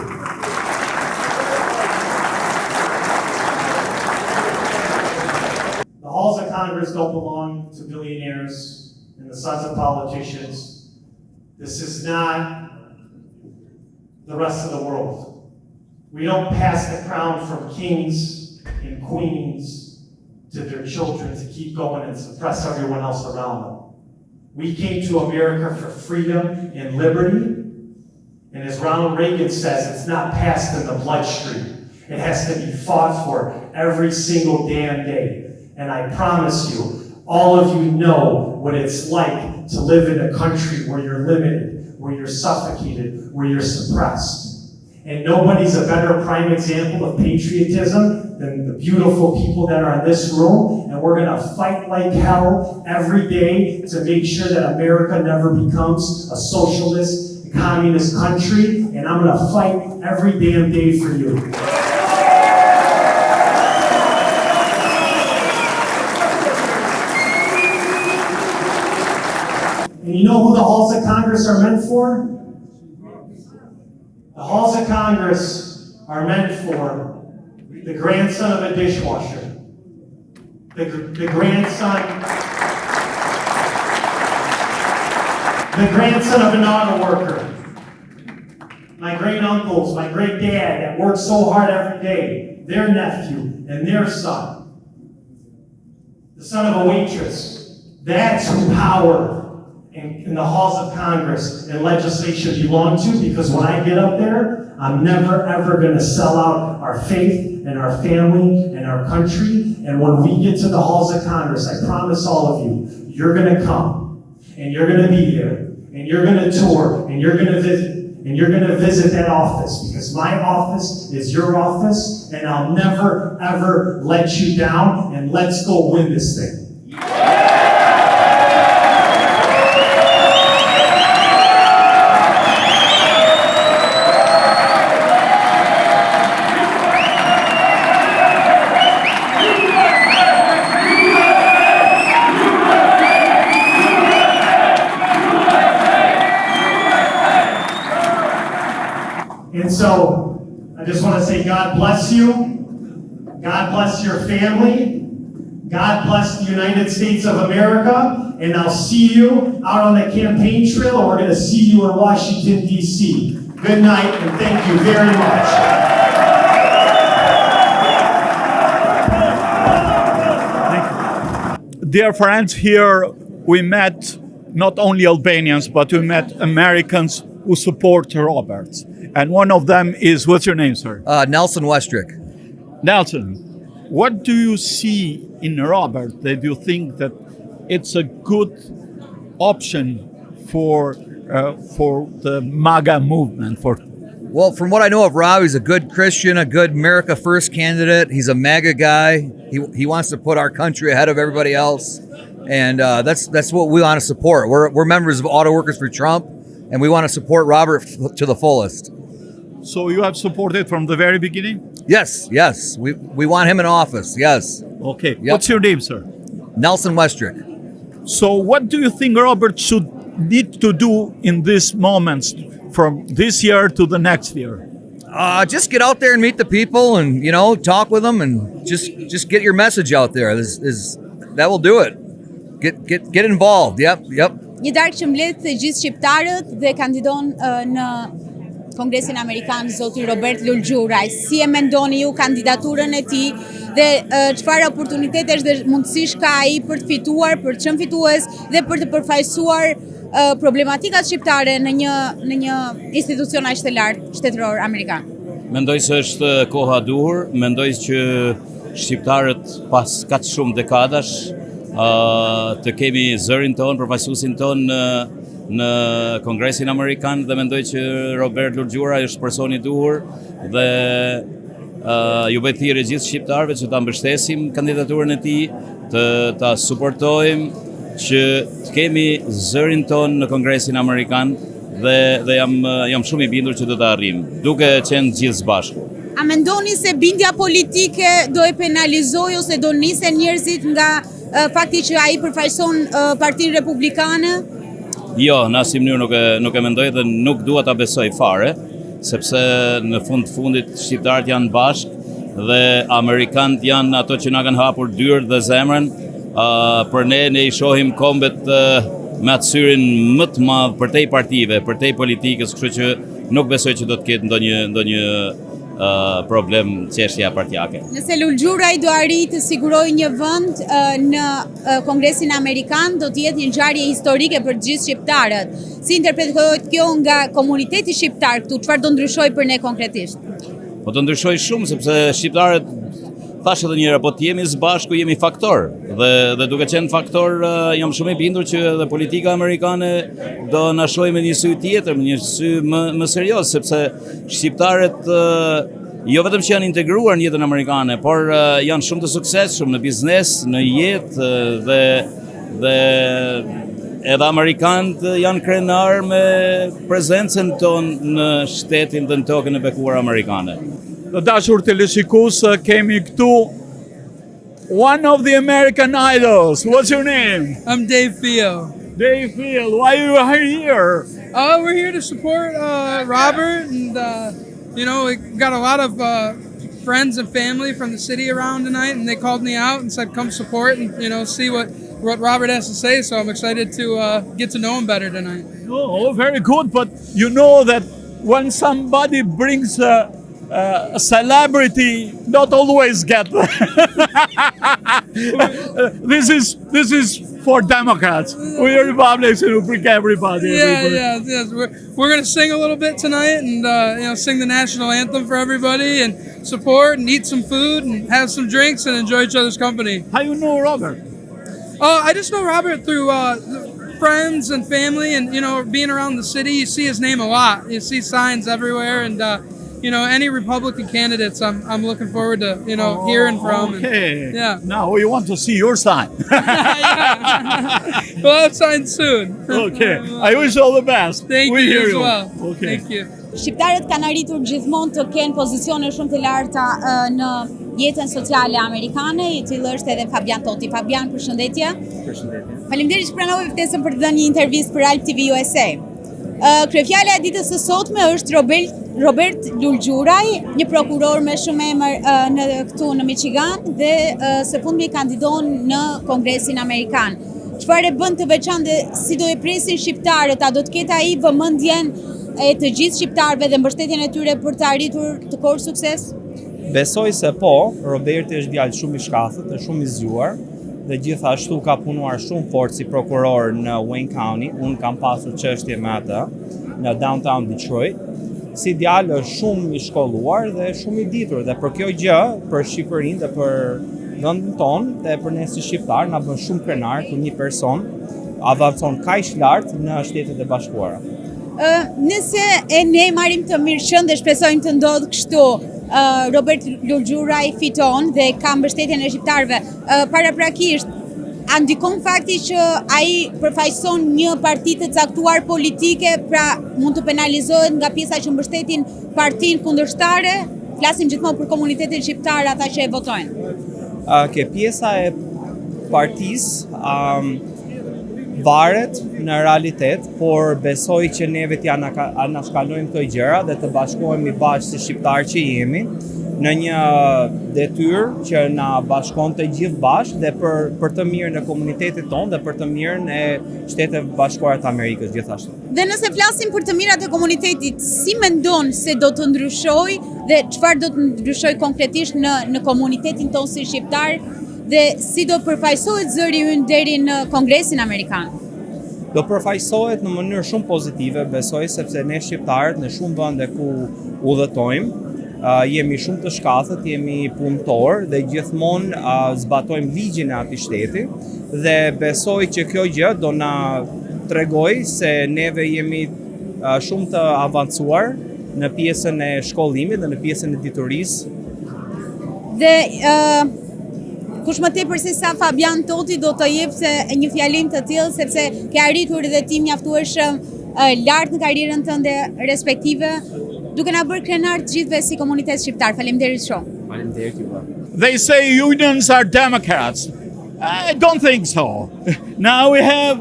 The halls of Congress don't belong to billionaires and the sons of politicians. This is not the rest of the world. We don't pass the crown from kings and queens to their children to keep going and suppress everyone else around them. We came to America for freedom and liberty, and as Ronald Reagan says, it's not passed in the bloodstream. It has to be fought for every single damn day. And I promise you, all of you know what it's like to live in a country where you're limited, where you're suffocated, where you're suppressed. And nobody's a better prime example of patriotism than the beautiful people that are in this room. And we're going to fight like hell every day to make sure that America never becomes a socialist, communist country. And I'm going to fight every damn day for you. And you know who the halls of Congress are meant for? The halls of Congress are meant for the grandson of a dishwasher, the grandson of an auto worker, my great uncles, my great dad that worked so hard every day, their nephew and their son, the son of a waitress. That's who power in the halls of Congress and legislation belong to, because when I get up there, I'm never ever going to sell out our faith and our family and our country. And when we get to the halls of Congress, I promise all of you, you're going to come and you're going to be there and you're going to tour and you're going to visit and you're going to visit that office, because my office is your office, and I'll never ever let you down. And let's go win this thing. And so I just want to say God bless you. God bless your family. God bless the United States of America, and I'll see you out on the campaign trail, or we're going to see you in Washington, D.C. Good night, and thank you very much. Dear friends, here we met not only Albanians, but we met Americans who support Robert. And one of them is, what's your name, sir? Nelson Westrick. Nelson, what do you see in Robert that you think that it's a good option for the MAGA movement? Well, from what I know of Rob, he's a good Christian, a good America First candidate. He's a MAGA guy. He wants to put our country ahead of everybody else, and that's what we want to support. We're members of Auto Workers for Trump, and we want to support Robert to the fullest. So you have supported from the very beginning? Yes. We want him in office. Yes. Okay. Yep. What's your name, sir? Nelson Westrick. So what do you think Robert should need to do in these moments from this year to the next year? Just get out there and meet the people, and talk with them, and just get your message out there. That will do it. Get involved. Yep. Një darkë që mbledh të gjithë shqiptarët dhe kandidon në Kongresin Amerikan zoti Robert Lulgjuraj. Si e mendoni ju kandidaturën e tij dhe çfarë oportunitetesh dhe mundësish ka ai për të fituar, për të qenë fitues dhe për të përfaqësuar problematikat shqiptare në një institucion aq të lartë shtetëror amerikan? Mendoj se është koha duhur, mendoj që shqiptarët pas kaq shumë dekadash të kemi zërin ton, përfaqësuesin ton në Kongresin Amerikan, dhe mendoj që Robert Lulgjuraj është personi duhur, dhe ju bëj thirrje gjithë shqiptarëve që ta mbështesim kandidaturën e tij, ta suportojmë, që të kemi zërin ton në Kongresin Amerikan, dhe jam shumë i bindur që do ta arrijmë, duke qenë gjithë së bashku. A mendoni se bindja politike do e penalizojë ose do nisen njerëzit nga fakti që ai përfaqëson Partinë Republikane? Jo, në asnjë mënyrë nuk e mendoj dhe nuk dua ta besoj fare, sepse në fundit shqiptarët janë bashkë dhe amerikanët janë ato që na kanë hapur dyrët dhe zemrën. Për ne i shohim kombet me atë syrin më të madh përtej partive, përtej politikës, kështu që nuk besoj që do të ketë ndonjë problem çështja partijake. Nëse Lulgjuraj do arrijë të sigurojë një vend në Kongresin Amerikan, do të jetë një ngjarje historike për të gjithë shqiptarët. Si interpretohet kjo nga komuniteti shqiptar këtu? Çfarë do ndryshojë për ne konkretisht? Po do ndryshojë shumë, sepse shqiptarët, thash edhe njëra, po të jemi së bashku, jemi faktor, dhe duke qenë faktor, jam shumë i bindur që dhe politika amerikane do na shohë me një sy tjetër, me një sy më serioz, sepse shqiptarët jo vetëm që janë integruar në jetën amerikane, por janë shumë të suksesshëm në biznes, në jetë, dhe edhe amerikanët janë krenar me prezencën tonë në shtetin dhe në tokën e bekuar amerikane. Të dashur teleshikues, kemi këtu one of the American Idols. What's your name? I'm Dave Fio. Dave Field. Why are you here? We're here to support Robert, and we got a lot of friends and family from the city around tonight, and they called me out and said come support and see what Robert has to say. So I'm excited to get to know him better tonight. Oh, very good. But you know that when somebody brings a celebrity, not always get this is for Democrats. We are Republicans who bring everybody. Yes. We're gonna sing a little bit tonight, and sing the national anthem for everybody, and support and eat some food and have some drinks and enjoy each other's company. How you know Robert? I just know Robert through friends and family, and being around the city. You see his name a lot. You see signs everywhere, and any Republican candidates, I'm looking forward to hearing from. Okay. Yeah. Now we want to see your sign. We'll have signs soon. Okay. I wish you all the best. Thank we you hear as you. well. Okay. Thank you. Shqiptarët kanë arritur gjithmonë të kenë pozicione shumë të larta në jetën sociale amerikane, i cili është edhe Fabian Toti. Fabian, përshëndetje. Përshëndetje. Faleminderit që pranove ftesën për të dhënë një intervistë për Alp TV USA. Kryefjala e ditës së sotme është Z.Robert Lulgjuraj, një prokuror me shumë emër këtu në Michigan dhe së fundmi kandidon në Kongresin Amerikan. Çfarë e bën të veçantë, si do e presin shqiptarët, a do të ketë ai vëmendjen e të gjithë shqiptarëve dhe mbështetjen e tyre për të arritur të korë sukses? Besoj se po, Roberti është djalë shumë i shkathët, është shumë i zgjuar dhe gjithashtu ka punuar shumë fort si prokuror në Wayne County. Unë kam pasur çështje me atë në downtown Detroit. Si djalë është shumë i shkolluar dhe shumë i ditur dhe për kjo gjë, për Shqipërinë dhe për vendin tonë dhe për ne si shqiptar na bën shumë krenar kur një person avancon kaq lart në Shtetet e Bashkuara. Nëse ne marrim të mirëqen dhe shpresojmë të ndodhë kështu, Robert Lulgjuraj fiton dhe ka mbështetjen e shqiptarëve, paraprakisht, a ndikon fakti që ai përfaqëson një parti të caktuar politike, pra mund të penalizohet nga pjesa që mbështetin partinë kundërshtare? Flasim gjithmonë për komunitetin shqiptar, ata që e votojnë. Pjesa e partisë varet në realitet, por besoj që neve t'ja anashkalojmë këto gjëra dhe të bashkohemi bashkë si shqiptarë që jemi në një detyrë që na bashkon të gjithë bashkë dhe për të mirën e komunitetit tonë dhe për të mirën e Shteteve Bashkuara të Amerikës gjithashtu. Dhe nëse flasim për të mirat e komunitetit, si mendon se do të ndryshoj dhe çfarë do të ndryshoj konkretisht në komunitetin tonë si shqiptar dhe si do përfaqësohet zëri ynë deri në Kongresin Amerikan? Do përfaqësohet në mënyrë shumë pozitive, besoj, sepse ne shqiptarët në shumë vende ku udhëtojmë, jemi shumë të shkathët, jemi punëtor dhe gjithmonë zbatojmë ligjin e atij shteti dhe besoj që kjo gjë do na tregoj se neve jemi shumë të avancuar në pjesën e shkollimit dhe në pjesën e diturisë. Dhe kush më tepër se sa Fabian Toti do të jepte një fjalim të tillë, sepse ke arritur edhe ti mjaftueshëm lart në karrierën tënde respektive, duke na bërë krenar të gjithëve si komunitet shqiptar. Faleminderit shumë. Faleminderit juve. They say unions are Democrats. I don't think so. Now we have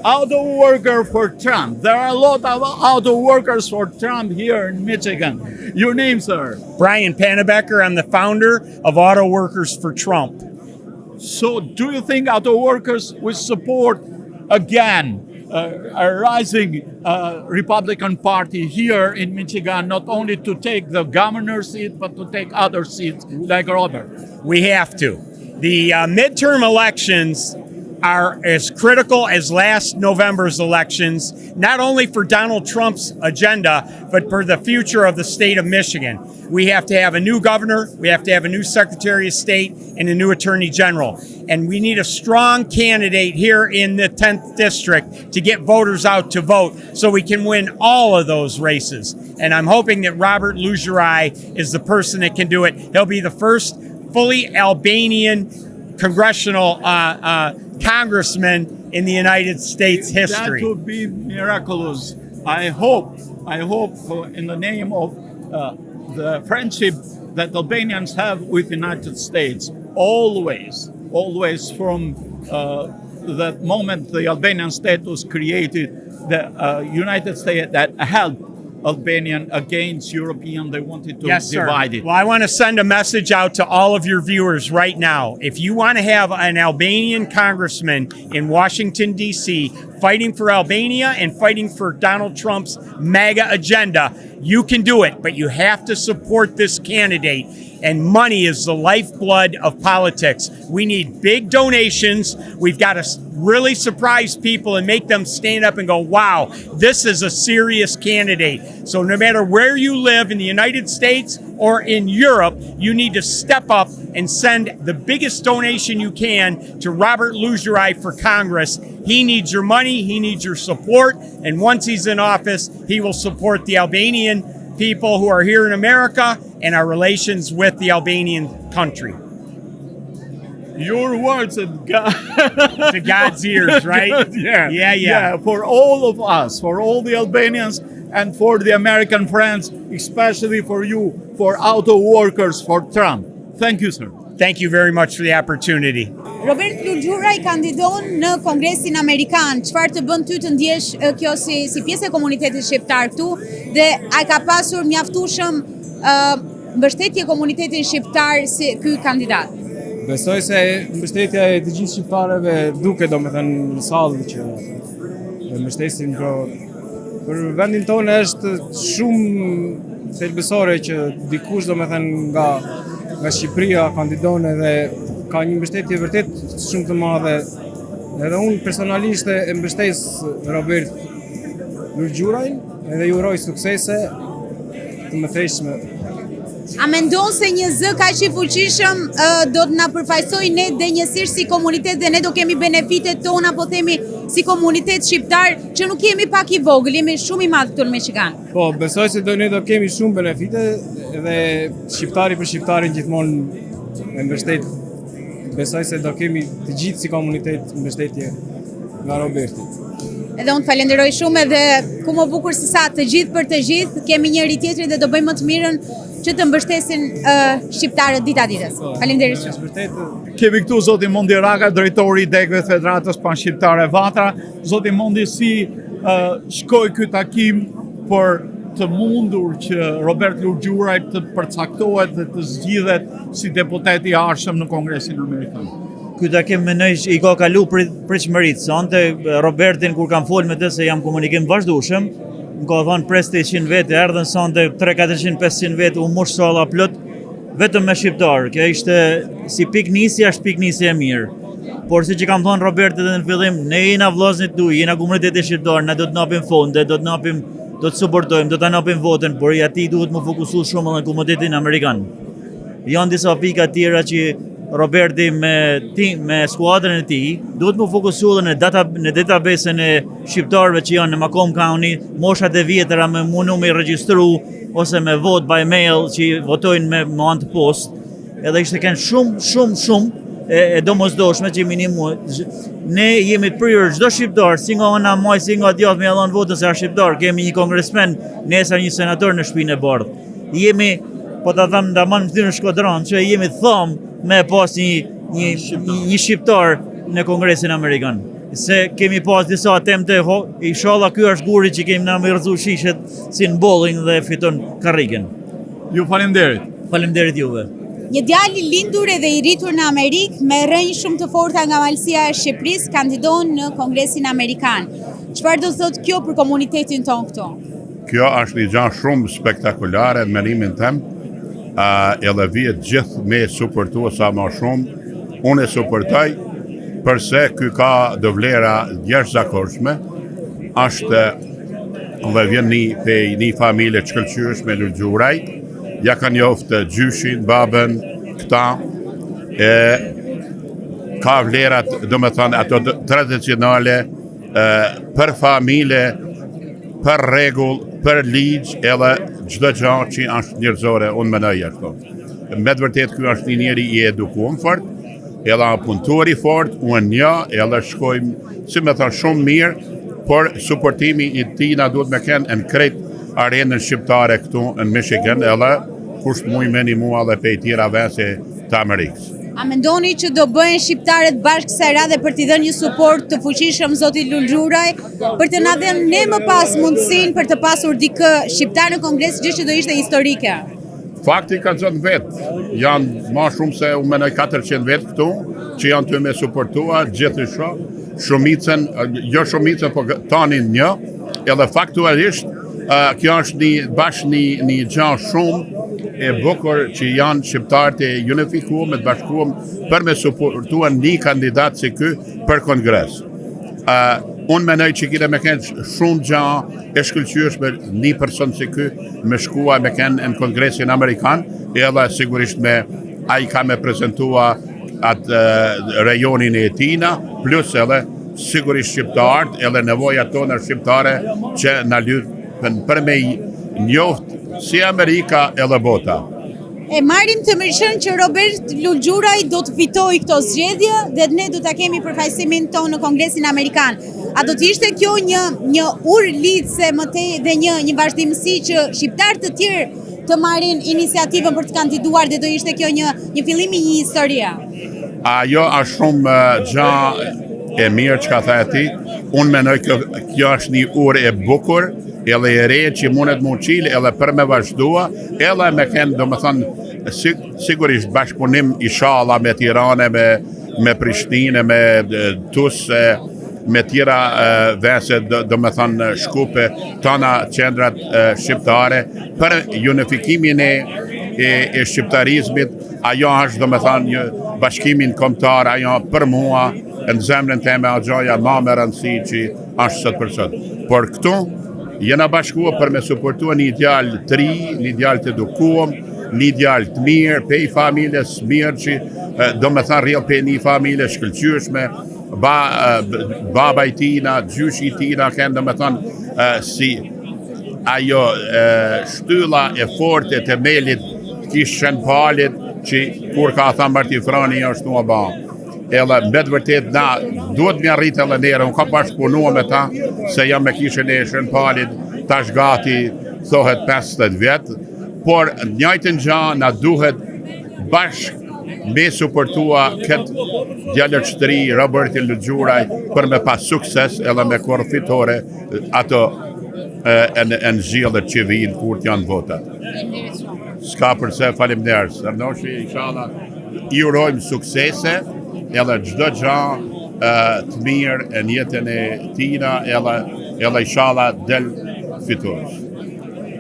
auto worker for Trump. There are a lot of auto workers for Trump here in Michigan. Your name, sir? Brian Pannebecker. I'm the founder of Auto Workers for Trump. So do you think auto workers will support again a rising Republican Party here in Michigan, not only to take the governor's seat, but to take other seats like Robert? We have to. The midterm elections are as critical as last November's elections, not only for Donald Trump's agenda, but for the future of the state of Michigan. We have to have a new governor, we have to have a new Secretary of State, and a new Attorney General. And we need a strong candidate here in the 10th District to get voters out to vote so we can win all of those races. And I'm hoping that Robert Lulgjuraj is the person that can do it. He'll be the first fully Albanian congressional congressman in the United States history. That would be miraculous. I hope in the name of the friendship that Albanians have with the United States, always from the moment the Albanian state was created, the United States that helped Albanian against European, they wanted to divide it. Well, I want to send a message out to all of your viewers right now. If you want to have an Albanian congressman in Washington, D.C., fighting for Albania and fighting for Donald Trump's MAGA agenda, you can do it, but you have to support this candidate. And money is the lifeblood of politics. We need big donations. We've got to really surprise people and make them stand up and go, wow, this is a serious candidate. So no matter where you live in the United States or in Europe, you need to step up and send the biggest donation you can to Robert Lulgjuraj for Congress. He needs your money, he needs your support, and once he's in office, he will support the Albanian people who are here in America and our relations with the Albanian country. Your words to God's ears, right? Yeah. For all of us, for all the Albanians and for the American friends, especially for you, for auto workers for Trump. Thank you, sir. Thank you very much for the opportunity. Robert Lulgjuraj kandidon në Kongresin Amerikan. Çfarë të bën ty të ndjesh kjo si pjesë e komunitetit shqiptar këtu dhe a ka pasur mjaftueshëm mbështetje komunitetin shqiptar si ky kandidat? Besoj se mbështetja e të gjithë shqiptarëve duke domethënë në sallë që e mbështesin për vendin tonë është shumë thelbësore që dikush domethënë nga Shqipëria kandidon edhe ka një mbështetje vërtet shumë të madhe. Edhe unë personalisht e mbështes Robert Lulgjurajin edhe ju uroj suksese të mëtejshme. A mendon se një zë kaq i fuqishëm do të na përfaqësojë ne denjësisht si komunitet dhe ne do kemi benefitet tona, po themi si komunitet shqiptar që nuk jemi pak i vogël, jemi shumë i madh këtu në Michigan. Po, besoj se ne do kemi shumë benefite dhe shqiptari për shqiptarin gjithmonë e mbështet. Besoj se do kemi të gjithë si komunitet mbështetje nga Roberti. Edhe unë falenderoj shumë edhe ku më bukur se sa të gjithë për të gjithë, kemi njëri tjetrin dhe do bëjmë më të mirën që të mbështesin shqiptarët dita ditës. Faleminderit shumë. Kemi këtu zoti Mondi Raka, drejtori i degëve të Federatës Panshqiptare Vatra. Zoti Mondi, si shkoi ky takim për të mundur që Robert Lulgjuraj të përcaktohet dhe të zgjidhet si deputet i arshëm në Kongresin Amerikan? Ky takim mendoj i ka kalu pritshmëritë. Sonte Robertin kur kam folur me të se jam komunikim vazhdueshëm, më ka thënë pres 100 vete, erdhën sonte 300-400-500 vete, u mush salla plot vetëm me shqiptar. Kjo ishte si piknisje, është piknisje e mirë. Por siç i kam thënë Robert edhe në fillim, ne jena vllazërit tuaj, jena komuniteti shqiptar, ne do të napim fonde, do të suportojmë, do të napim votën, por i ati duhet më fokusu shumë në komunitetin Amerikan. Janë disa pika tjera që Roberti me skuadrën e tij duhet më fokusu në databasën e shqiptarëve që janë në Macomb County, moshat e vjetëra me mundu me regjistru ose me vote by mail që votojnë me anë të post. Edhe ishte kanë shumë e domosdoshme që ne jemi të prirur çdo shqiptar, si nga ana maj, si nga djathtë me dhënë votën se është shqiptar. Kemi një kongresmen, nesër një senator në shtëpinë e bardhë. Jemi, po ta them ndamon në Shkodran, që jemi thom me pas një shqiptar në Kongresin Amerikan. Se kemi pas disa temë të inshallah ky është guri që kemi na mirëzu shishet si në bowling dhe fiton karriken. Ju faleminderit. Faleminderit juve. Një djalë i lindur edhe i rritur në Amerikë me rrënjë shumë të forta nga malësia e Shqipërisë kandidon në Kongresin Amerikan. Çfarë do thotë kjo për komunitetin ton këtu? Kjo është një gjë shumë spektakolare në mendimin tim. Edhe vjet gjithë me suportua sa më shumë. Unë e suportoj përse ky ka do vlera jashtëzakonshme. Është dhe vjen një familje shkëlqyeshme Lulgjuraj. Ja kanë njoftë gjyshin, babën, këta, ka vlerat, do me thënë, ato tradicionale, për familje, për regull, për ligj, edhe çdo gjë që është njerëzore, unë mendoj ashtu. Me të vërtet, ky është një njeri i edukuar fort, edhe punëtor i fort, unë ja, edhe shkojmë, si me thënë, shumë mirë, por suportimi i tij na duhet me kenë në krejt arenën shqiptare këtu në Michigan, edhe kusht muj meni mua dhe pe i tjera vese të Amerikës. A mendoni që do bëhen shqiptarët bashkë kësaj radhe për t'i dhënë një suport të fuqishëm zotit Lulgjuraj, për të na dhënë ne më pas mundësinë për të pasur dikë shqiptar në Kongres, gjë që do ishte historike? Fakti ka zënë vetë, janë ma shumë se u menoj 400 vetë këtu, që janë të me suportua, gjithë shumicën, jo shumicën, po tanin një, edhe faktualisht, kjo është një gjë shumë e bukur që janë shqiptarët e unifikuar me të bashkuar për me suportuar një kandidat si ky për kongres. Unë menoj që kire me kënë shumë gjë e shkëlqyeshme një person si ky me shkua me kënë në Kongresin Amerikan, edhe sigurisht a i ka me prezentua atë rajonin e tina, plus edhe sigurisht shqiptarët, edhe nevoja tonë shqiptare që në lypën për me njoft si Amerika edhe bota. E marrim të mërshën që Robert Lulgjuraj do të fitoj këto zgjedhje dhe ne do të kemi përfaqësimin tonë në Kongresin Amerikan. A do të ishte kjo një lidhse më tej dhe një vazhdimësi që shqiptarë të tjerë të marrin iniciativën për të kandiduar dhe do ishte kjo një fillim i një historie? Ajo është shumë gjë e mirë që ka thënë ti. Unë mendoj kjo është një urë e bukur, edhe e re që mundet më uqilë, edhe për me vazhdua, edhe me kënë, do më thënë, sigurisht bashkëpunim inshallah me Tirane, me Prishtinë, me Tus, me tjera vese, do më thënë, shkupe, tona qendrat shqiptare, për unifikimin e shqiptarizmit. Ajo është, do më thënë, një bashkimin kombëtar, ajo për mua, në zemrën teme a gjoja ma me rëndësi që është sot për sot. Por këtu, jena bashkua për me suportua një ideal të ri, një ideal të edukuam, një ideal të mirë, pe i familjes mirë që do me thënë rrëll pe një familje shkëlqyshme, baba i tina, gjyshi i tina, kënë do me thënë si ajo shtylla e forte të melit kishën palit që kur ka thënë Martifrani është mua ba. Edhe me të vërtet na duhet me arrit edhe nere, unë ka bashkëpunua me ta, se jam me kishën e shën palit, tash gati thohet 50 vjetë, por njëjtën gjë na duhet bashk me suportua këtë djalërçtëri Robert Lulgjuraj për me pas sukses edhe me korë fitore ato në zgjedhjet që vijnë kur janë votat. S'ka përse faleminderit. Sërnoshi, inshallah, i urojmë suksese edhe çdo gjë të mirë në jetën e tina edhe inshallah del fitues.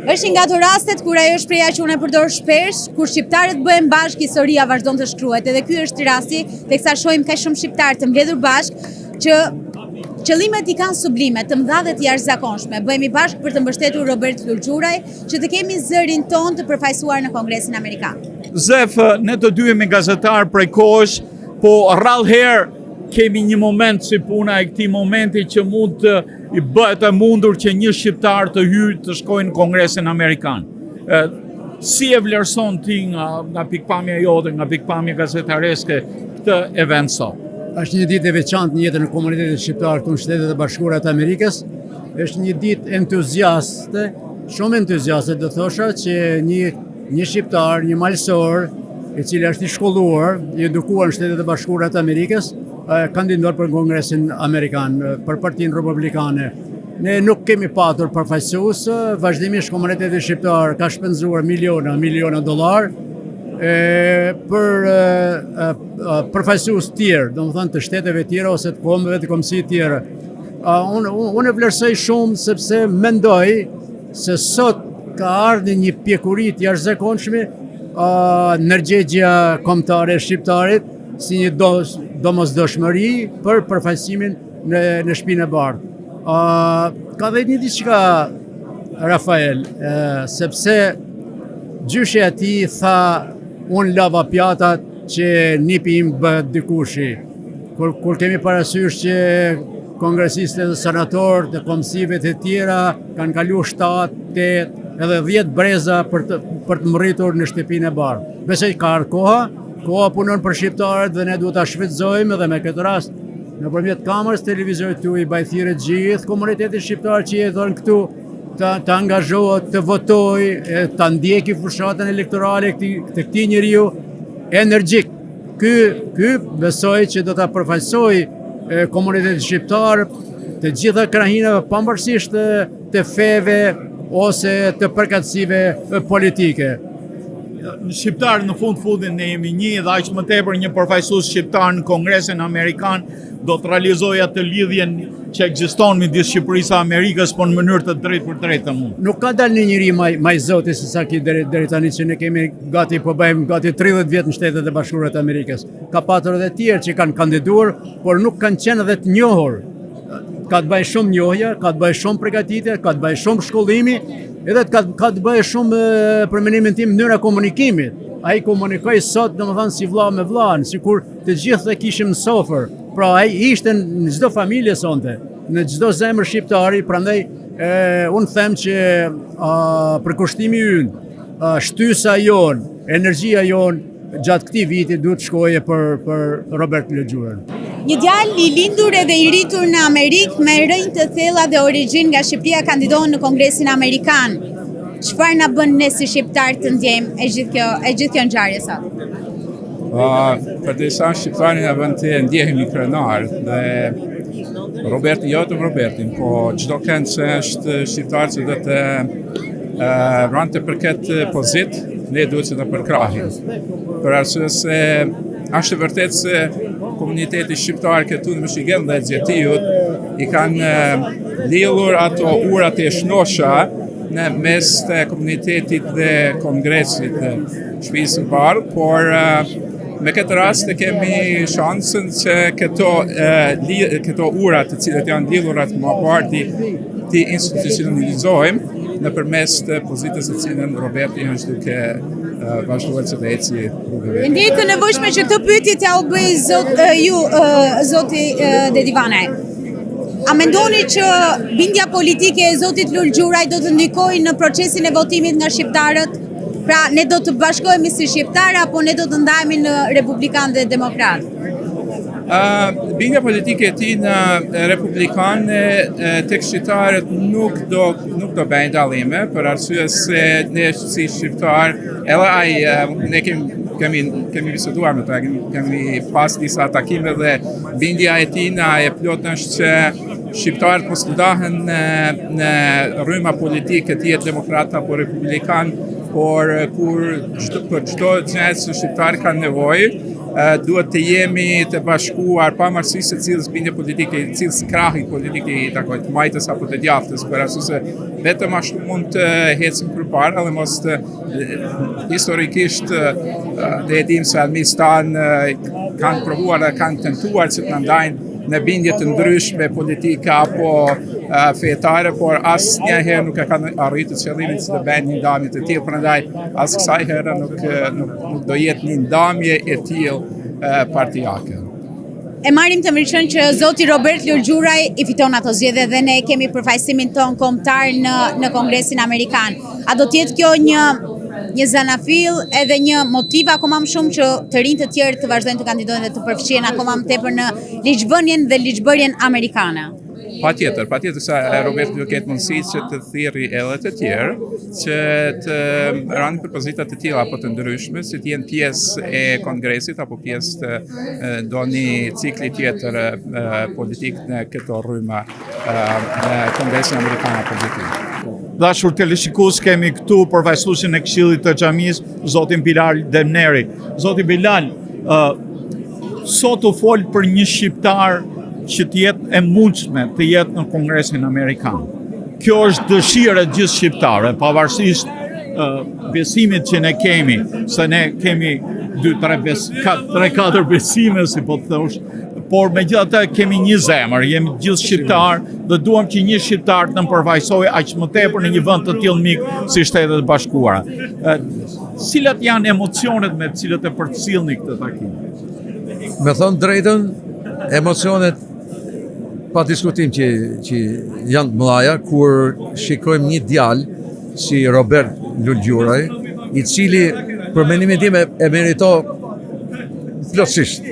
Është nga ato rastet kur ajo shpreha që unë e përdor shpesh, kur shqiptarët bëhen bashkë, historia vazhdon të shkruhet. Edhe ky është rasti, teksa shohim kaq shumë shqiptarë të mbledhur bashkë që qëllimet i kanë sublime, të mëdha dhe të jashtëzakonshme. Bëhemi bashkë për të mbështetur Robert Lulgjuraj, që të kemi zërin ton të përfaqësuar në Kongresin Amerikan. Zef, ne të dy jemi gazetar prej kohësh, po rrallëherë kemi një moment si puna e këtij momenti që mund të i bëhet e mundur që një shqiptar të hyjë të shkojnë në Kongresin Amerikan. Si e vlerëson ti nga pikpamja jote, nga pikpamja gazetareske këtë event sot? Është një ditë e veçantë në jetën e komunitetit shqiptar këtu në Shtetet e Bashkuara të Amerikës. Është një ditë entuziaste, shumë entuziaste do thosha, që një shqiptar, një malësor, i cili është i shkolluar, i edukuar në Shtetet e Bashkuara të Amerikës, kandiduar për Kongresin Amerikan, për Partinë Republikane. Ne nuk kemi patur përfaqësues, vazhdimisht komuniteti shqiptar ka shpenzuar miliona dollar për përfaqësues tjerë, domethënë të shteteve tjera ose të kombeve të kombësive tjera. Unë e vlerësoj shumë sepse mendoj se sot ka ardhur një pjekuri të jashtëzakonshme ndërgjegjja kombëtare e shqiptarit si një domosdoshmëri për përfaqësimin në Shtëpinë e Bardhë. Ka dhe një diçka Rafael, sepse gjyshi i tij tha unë lava pjatat që nipi im bëhet dikushi. Kur kemi parasysh që kongresistët dhe senatorët dhe kombësive të tjera kanë kalu 7, 8 edhe 10 breza për të mritur në Shtëpinë e Bardhë. Besoj ka ardhur koha punon për shqiptarët dhe ne duhet ta shfrytëzojmë edhe me këtë rast nëpërmjet kamerës televizorit tu i baj thirrje gjithë komunitetit shqiptar që jeton këtu të angazhohet, të votojë, të ndjeki fushatën elektorale të këtij njeriu energjik. Ky besoj që do ta përfaqësojë komunitetin shqiptar të gjitha krahinave pavarësisht të feve ose të përkatësive politike. Shqiptar në fundin ne jemi një dhe aq më tepër një përfaqësues shqiptar në Kongresin Amerikan do të realizojë atë lidhjen që ekziston midis Shqipërisë e Amerikës, por në mënyrë të drejtë për drejtë të mund. Nuk ka dalë një njeri më i zoti se sa ki deri tani që ne kemi bëjmë gati 30 vjet në Shtetet e Bashkuara të Amerikës. Ka patur edhe tjerë që kanë kandiduar, por nuk kanë qenë edhe të njohur. Ka të bëjë shumë njohja, ka të bëjë shumë përgatitje, ka të bëjë shumë shkollimi, edhe ka të bëjë shumë për mendimin tim mënyra komunikimit. Ai komunikoi sot domethënë si vëlla me vllain, sikur të gjithë të kishim në sofër. Pra ai ishte në çdo familje sonte, në çdo zemër shqiptari, prandaj unë them që përkushtimi ynë, shtysa jon, energjia jon gjatë këtij viti duhet shkoje për Robert Lulgjuraj. Një djalë i lindur edhe i rritur në Amerikë me rrënjë të thella dhe origjinë nga Shqipëria kandidon në Kongresin Amerikan. Çfarë na bën ne si shqiptar të ndjejmë e gjithë kjo ngjarje sot? Për disa shqiptarin e vend të ndjehemi krenar dhe Roberti jo të Robertin, po çdo kënd që është shqiptar që do të rënë të përket pozit, ne duhet që të përkrahim. Për arsye se është vërtet se komuniteti shqiptar këtu në Michigan dhe Gjetijut i kanë lidhur ato urat e shnosha në mes të komunitetit dhe kongresit të Shtëpisë së Bardhë, por me këtë rast e kemi shansën që këto ura të cilët janë lidhura më parë ti institucionalizojmë nëpërmes të pozitës së cilën Roberti është duke vazhduar që të eci rrugëve. Ndjej të nevojshme që këtë pyetje t'ja u bëj zoti Dedivanaj. A mendoni që bindja politike e zotit Lulgjuraj do të ndikojë në procesin e votimit nga shqiptarët? Pra, ne do të bashkohemi si shqiptarë apo ne do të ndahemi në republikan dhe demokrat? Bindja politike e tij në republikane tek shqiptarët nuk do bëjnë dallime, për arsye se ne si shqiptar, edhe ne kemi biseduar me ta, kemi pas disa takime dhe bindja e tij e plot është që shqiptarët mos ndahen në rryma politike të jetë demokrat apo republikan, por për çdo gjë që shqiptarët kanë nevojë, duhet të jemi të bashkuar pavarësisht se cilës bindje politike, cilës krahi politike i takojë, të majtës apo të djathtës, për arsye se vetëm ashtu mund të ecim përpara dhe mos të historikisht dhe e dim se administran kanë provuar dhe kanë tentuar që të na ndajnë në bindje të ndryshme politika apo fetare, por asnjëherë nuk e kanë arritur qëllimin që të bëjnë një ndamje të tillë, prandaj as kësaj herë nuk do jetë një ndamje e tillë partijake. E marrim të mirëqen që zoti Robert Lulgjuraj i fiton ato zgjedhje dhe ne kemi përfaqësimin ton kombëtar në Kongresin Amerikan. A do të jetë kjo një zanafill edhe një motiv akoma më shumë që të rinj të tjerë të vazhdojnë të kandidojnë dhe të përfshihen akoma më tepër në ligjvënien dhe ligjbërjen amerikane? Patjetër se Roberti do ketë mundësi që të thirrë edhe të tjerë që të ranë për pozita të tilla apo të ndryshme, që të jenë pjesë e kongresit apo pjesë të doni cikli tjetër politik në këto rryma në Kongresin Amerikan apo gjithë. Dashur teleshikues, kemi këtu përfaqësuesin e Këshillit të Xhamisë, zotin Bilal Demneri. Zoti Bilal, sot u fol për një shqiptar që të jetë e mundshme të jetë në Kongresin Amerikan. Kjo është dëshira e gjithë shqiptarëve, pavarësisht besimit që ne kemi, se ne kemi 3-4 besime, si po të thosh, por megjithatë kemi një zemër, jemi gjithë shqiptarë dhe duam që një shqiptar të përfaqësojë aq më tepër në një vend të tillë mik si Shtetet e Bashkuara. Cilat janë emocionet me të cilët e përcjellni këtë takim? Me thënë drejtën, emocionet pa diskutim që janë të mëdha kur shikojmë një djalë si Robert Lulgjuraj, i cili për mendimin tim e merito plotësisht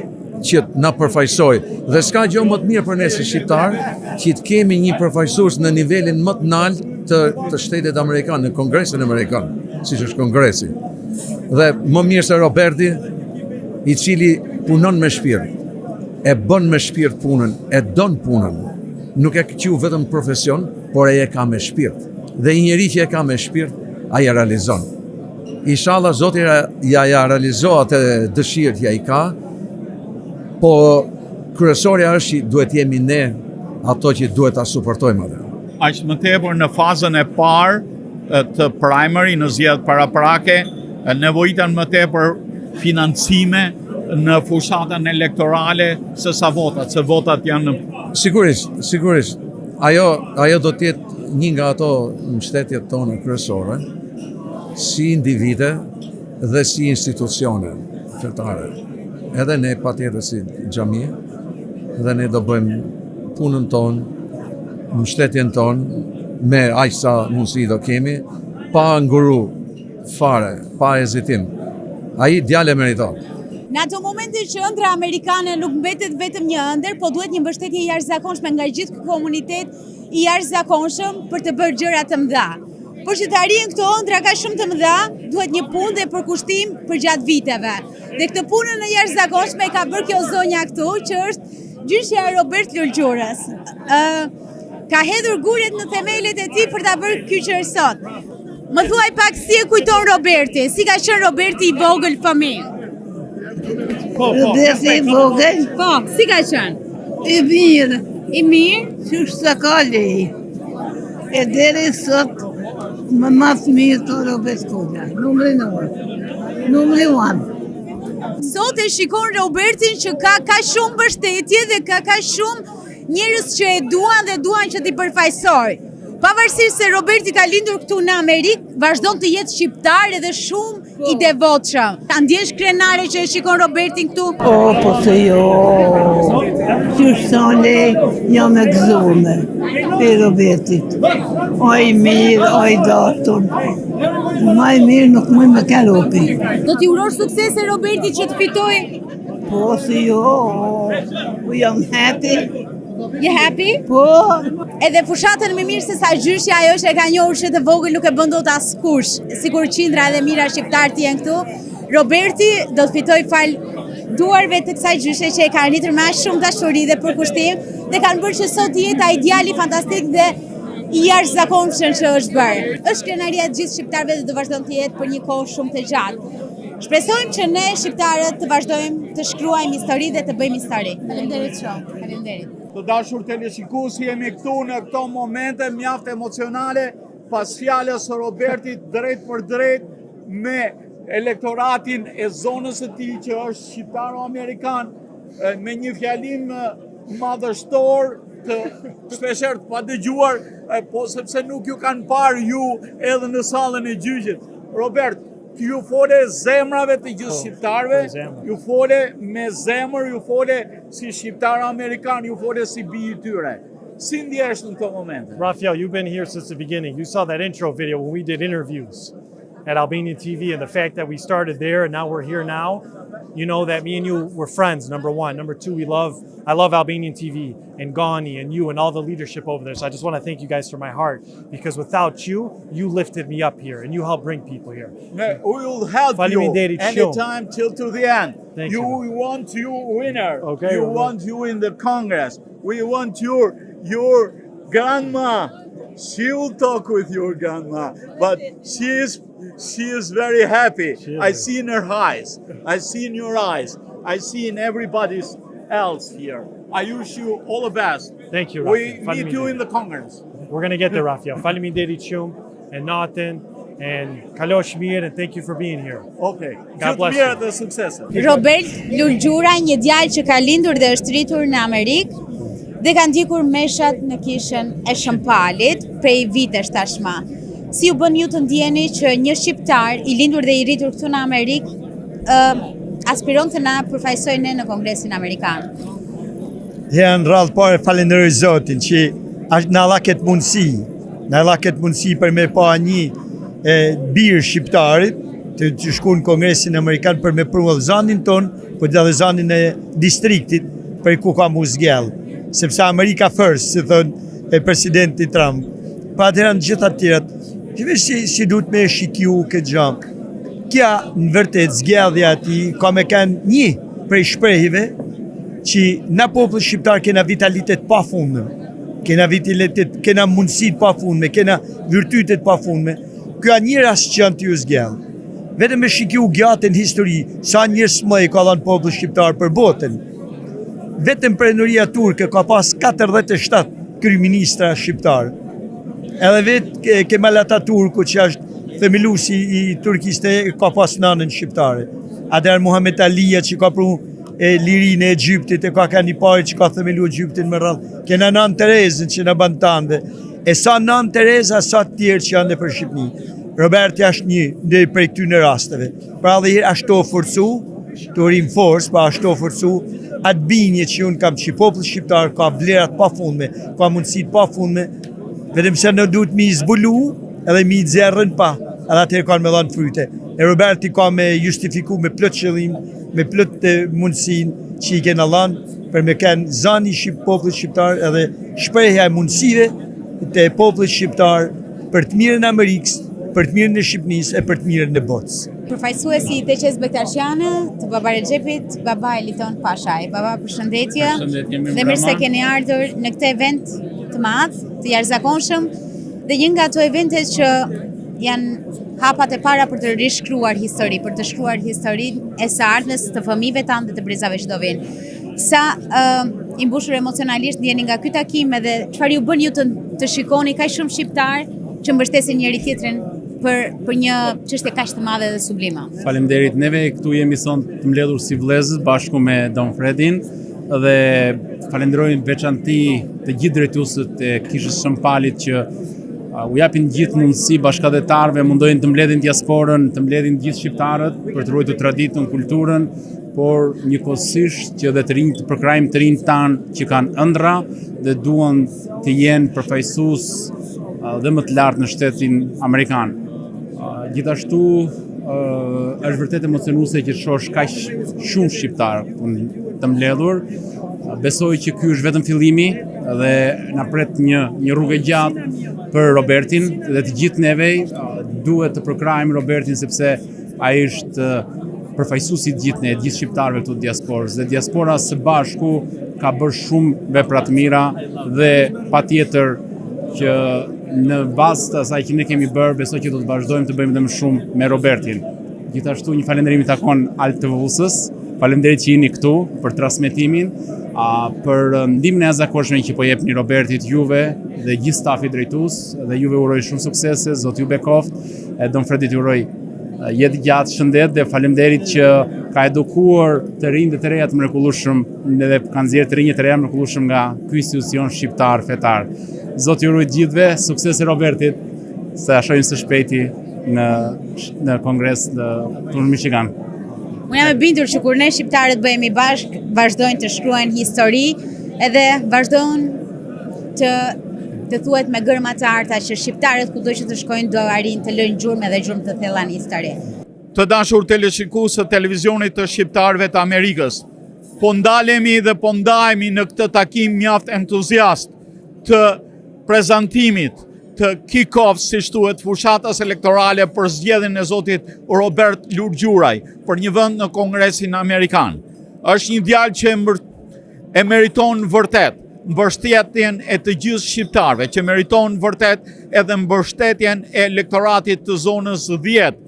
që na përfaqësoj. Dhe s'ka gjë më të mirë për ne si shqiptar që të kemi një përfaqësues në nivelin më të lartë të Shtetit Amerikan, në Kongresin Amerikan, siç është Kongresi. Dhe më mirë se Roberti, i cili punon me shpirt, e bën me shpirt punën, e don punën. Nuk e qiu vetëm profesion, por e ka me shpirt. Dhe një njeri që e ka me shpirt, ai e realizon. Inshallah Zoti ja realizon atë dëshirë që ai ka, po kryesorja është që duhet jemi ne ato që duhet ta suportojmë atë. Aq më tepër në fazën e parë të primary, në zgjedhjet paraprake, nevojitan më tepër financime në fushatën elektorale se sa votat, se votat janë Sigurisht. Ajo do të jetë një nga ato mbështetjet tona kryesore, si individe dhe si institucione fetare. Edhe ne patjetër si xhami, dhe ne do bëjmë punën tonë, mbështetjen tonë, me aq sa mundësi do kemi, pa nguru fare, pa hezitim. Ai djalë meriton. Në ato momente që ëndra amerikane nuk mbetet vetëm një ëndër, po duhet një mbështetje i jashtëzakonshme nga gjithë komunitet i jashtëzakonshëm për të bërë gjëra të mëdha. Por që të arrijnë këto ëndra ka shumë të mëdha, duhet një punë dhe përkushtim për gjatë viteve. Dhe këtë punën në jashtëzakonshme e ka bërë kjo zonja këtu, që është gjyqja e Robert Lulgjurajs. Ka hedhur guret në themelet e tij për ta bërë kyçer sot. Më thuaj pak si e kujton Roberti, si ka qenë Roberti i vogël fëmijë? Roberti i vogël? Po, si ka qenë? I mirë. I mirë? Që shtë ka lej. E deri sot më mas mirë të Robert Kolla, numri 1. Sot e shikon Robertin që ka shumë mbështetje dhe ka shumë njerëz që e duan dhe duan që t'i përfaqësoj. Pavarësisht se Roberti ka lindur këtu në Amerikë, vazhdon të jetë shqiptar edhe shumë i devotshëm. Ta ndjesh krenare që e shikon Robertin këtu? Po se jo, që shtone jam e gëzume për Robertit. O i mirë, o i datur. Ma i mirë nuk mëj me karopi. Do t'i urosh suksese Roberti që të fitoj? Po se jo, jam happy. Je happy? Po. Edhe fushatën më mirë se sa gjyshja ajo që e ka njohur që të vogël nuk e bën dot askush. Sikur qindra edhe mira shqiptar të jenë këtu, Roberti do të fitoj fal duarve të kësaj gjyshe që e ka arritur me aq shumë dashuri dhe përkushtim dhe kanë bërë që sot jetë ai djali fantastik dhe i jashtëzakonshëm që është bërë. Është krenaria e gjithë shqiptarëve dhe do vazhdon të jetë për një kohë shumë të gjatë. Shpresojmë që ne shqiptarët të vazhdojmë të shkruajmë histori dhe të bëjmë histori. Faleminderit shumë. Faleminderit. Të dashur teleshikues, jemi këtu në këto momente mjaft emocionale pas fjalës së Robertit drejt për drejt me elektoratin e zonës së tij që është shqiptaro-amerikan, me një fjalim madhështor të shpeshherë pa dëgjuar, po sepse nuk ju kanë parë ju edhe në sallën e gjyqit. Robert, ju fole zemrave të gjithë shqiptarve, ju fole me zemër, ju fole si shqiptar-amerikan, ju fole si bi I tyre. Si ndjesh në këto momente? Raphael, you've been here since the beginning. You saw that intro video when we did interviews at Albanian TV, and the fact that we started there and now we're here now, you know that me and you were friends, number one. Number two, I love Albanian TV and Gani and you and all the leadership over there. So I just want to thank you guys from my heart, because without you, you lifted me up here and you helped bring people here. We will help you anytime till to the end. Thank you. We want you winner. Okay, you want you in the Congress. We want your grandma. She will talk with your grandma, but she is very happy. I see in her eyes. I see in your eyes. I see in everybody else here. I wish you all the best. Thank you, We Raphael. meet you in the Congress. We're going to get there, Raphael. Faleminderit shumë and Nathan and kalosh mirë, and thank you for being here. Okay. God bless mirë you. dhe suksese. Robert Lulgjuraj, një djalë që ka lindur dhe është rritur në Amerikë dhe ka ndjekur meshat në kishën e Shëmpalit prej vitesh tashmë. Si u bën ju të ndjeni që një shqiptar i lindur dhe i rritur këtu në Amerikë aspiron të na përfaqësojë ne në Kongresin Amerikan? Në radhë pare falenderoj Zotin që na la këtë mundësi për me pa një birë shqiptarit të shku në Kongresin Amerikan për me prunë zanin ton, për dhe zanin e distriktit për ku ka mu zgjellë. Sepse Amerika first, si thënë presidenti Trump. Pa atëra në gjitha të tjerat, që si duhet me shikju këtë gjamë. Kja në vërtet zgjellja ati ka me kanë një prej shprehive që na popull shqiptar kena vitalitet pa fundme, kena mundësit pa fundme, kena virtytet pa fundme. Kjo a një rast që janë të ju zgjellë. Vetëm me shikju gjatën histori, sa njërës më i ka dhanë popull shqiptar për botën. Vetëm prenëria turke ka pas 47 kryeministra shqiptarë. Edhe vetë Kemal Atatürku që është themelusi i Turkisë ka pas nanën shqiptare. Atëherë Muhammed Alia që ka pru lirinë e Egyptit e ka një pari që ka themelu Egyptin më radhë. Kena nanë Terezën që në banë tanëve. E sa nanë Tereza, sa të tjerë që janë dhe për Shqipni. Roberti është një dhe prej këtyne rasteve. Pra dhe hirë ashtë të forcu, të rrim forës, pa ashtë të forcu, atë binje që unë kam që popull shqiptar ka vlerat pa fundme, ka mundësit pa fundme, vetëm se në duhet mi zbulu edhe mi zerën pa, edhe atëherë kanë me dhanë fryte. E Roberti ka me justifiku me plët qëllim, me plët mundësin që i kena dhanë për me kenë zani popull shqiptar edhe shprehja e mundësive të popull shqiptar për të mirën e Amerikës, për të mirën e Shqipërisë e për të mirën e botës. Përfaqësuesi i TQS Bektarshiane, të baba Recepit, baba Eliton Pashaj. Baba, përshëndetje dhe mirë se keni ardhur në këtë event të madh, të jashtëzakonshëm, dhe një nga ato eventet që janë hapat e para për të rishkruar histori, për të shkruar historinë e së ardhmes të fëmijëve tanë dhe të brezave që do vinë. Sa i mbushur emocionalisht ndjeni nga ky takim edhe çfarë ju bën ju të shikoni kaq shumë shqiptar që mbështesin njëri tjetrin për një çështje kaq të madhe dhe sublime. Faleminderit. Neve këtu jemi sonë të mbledhur si vëllezër bashku me Don Fredin dhe falenderojmë veçanti të gjithë drejtuesët e Kishës Shëmpalit që u japin gjithë mundësi bashkëdhetarëve, mundojnë të mbledhin diasporën, të mbledhin gjithë shqiptarët për të ruajtur traditën, kulturën, por njëkohësisht që dhe të rinj të përkrajmë të rinj tanë që kanë ëndra dhe duan të jenë përfaqësues dhe më të lartë në shtetin Amerikan. Gjithashtu është vërtet emocionuese që shohësh kaq shumë shqiptarë të mbledhur. Besoj që ky është vetëm fillimi dhe na pret një rrugë gjatë për Robertin dhe të gjithë neve duhet të përkrajmë Robertin sepse ai është përfaqësuesi i gjithë shqiptarëve këtu të diasporës dhe diaspora së bashku ka bërë shumë vepra të mira dhe patjetër që në bazë të asaj që ne kemi bërë, besoj që do të vazhdojmë të bëjmë edhe më shumë me Robertin. Gjithashtu një falënderim i takon Alt TV-s, faleminderit që jeni këtu për transmetimin, për ndihmën e jashtëzakonshme që po jepni Robertit juve dhe gjithë stafi drejtues dhe juve uroj shumë suksese, Zoti ju bekoft, Don Fredit ju uroj jetë gjatë, shëndet dhe faleminderit që ka edukuar të rinj dhe të reja të mrekullueshëm dhe kanë nxjerrë të rinj të reja mrekullueshëm nga ky institucion shqiptar fetar. Zoti ju uroj gjithëve, suksese Robertit, se shohim së shpejti në kongres në Michigan. Unë jam e bindur që kur ne shqiptarët bëhemi bashk, vazhdojnë të shkruajnë histori edhe vazhdojnë të thuhet me gërma të arta që shqiptarët kudo që të shkojnë do arrijnë të lënë gjurmë dhe gjurmë të thella në histori. Të dashur teleshikues të televizionit të shqiptarëve të Amerikës, po ndalemi dhe po ndajemi në këtë takim mjaft entuziast të prezantimit të kick-off, si thuhet, fushatës elektorale për zgjedhjen e zotit Robert Lulgjuraj për një vend në Kongresin Amerikan. Është një djalë që e meriton vërtet mbështetjen e të gjithë shqiptarëve, që meriton vërtet edhe mbështetjen e elektoratit të zonës 10,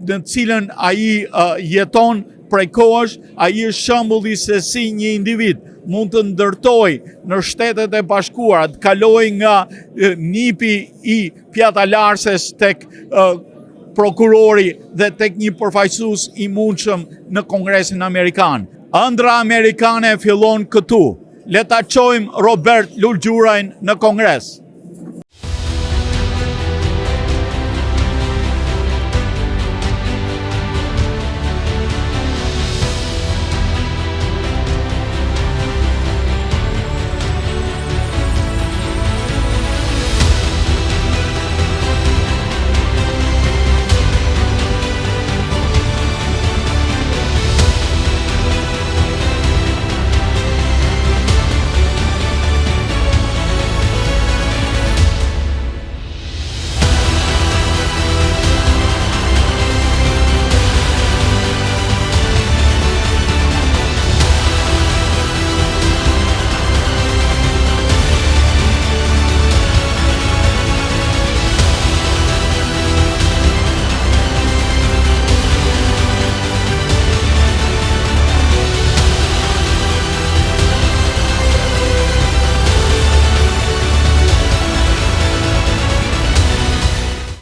në cilën ai jeton prej kohësh. Ai është shembulli se si një individ mund të ndërtoj në Shtetet e Bashkuara, të kaloj nga nipi i pjatalarses tek prokurori dhe tek një përfaqësues i mundshëm në Kongresin Amerikan. Ëndra amerikane fillon këtu. Le ta çojmë Robert Lulgjurajin në Kongres.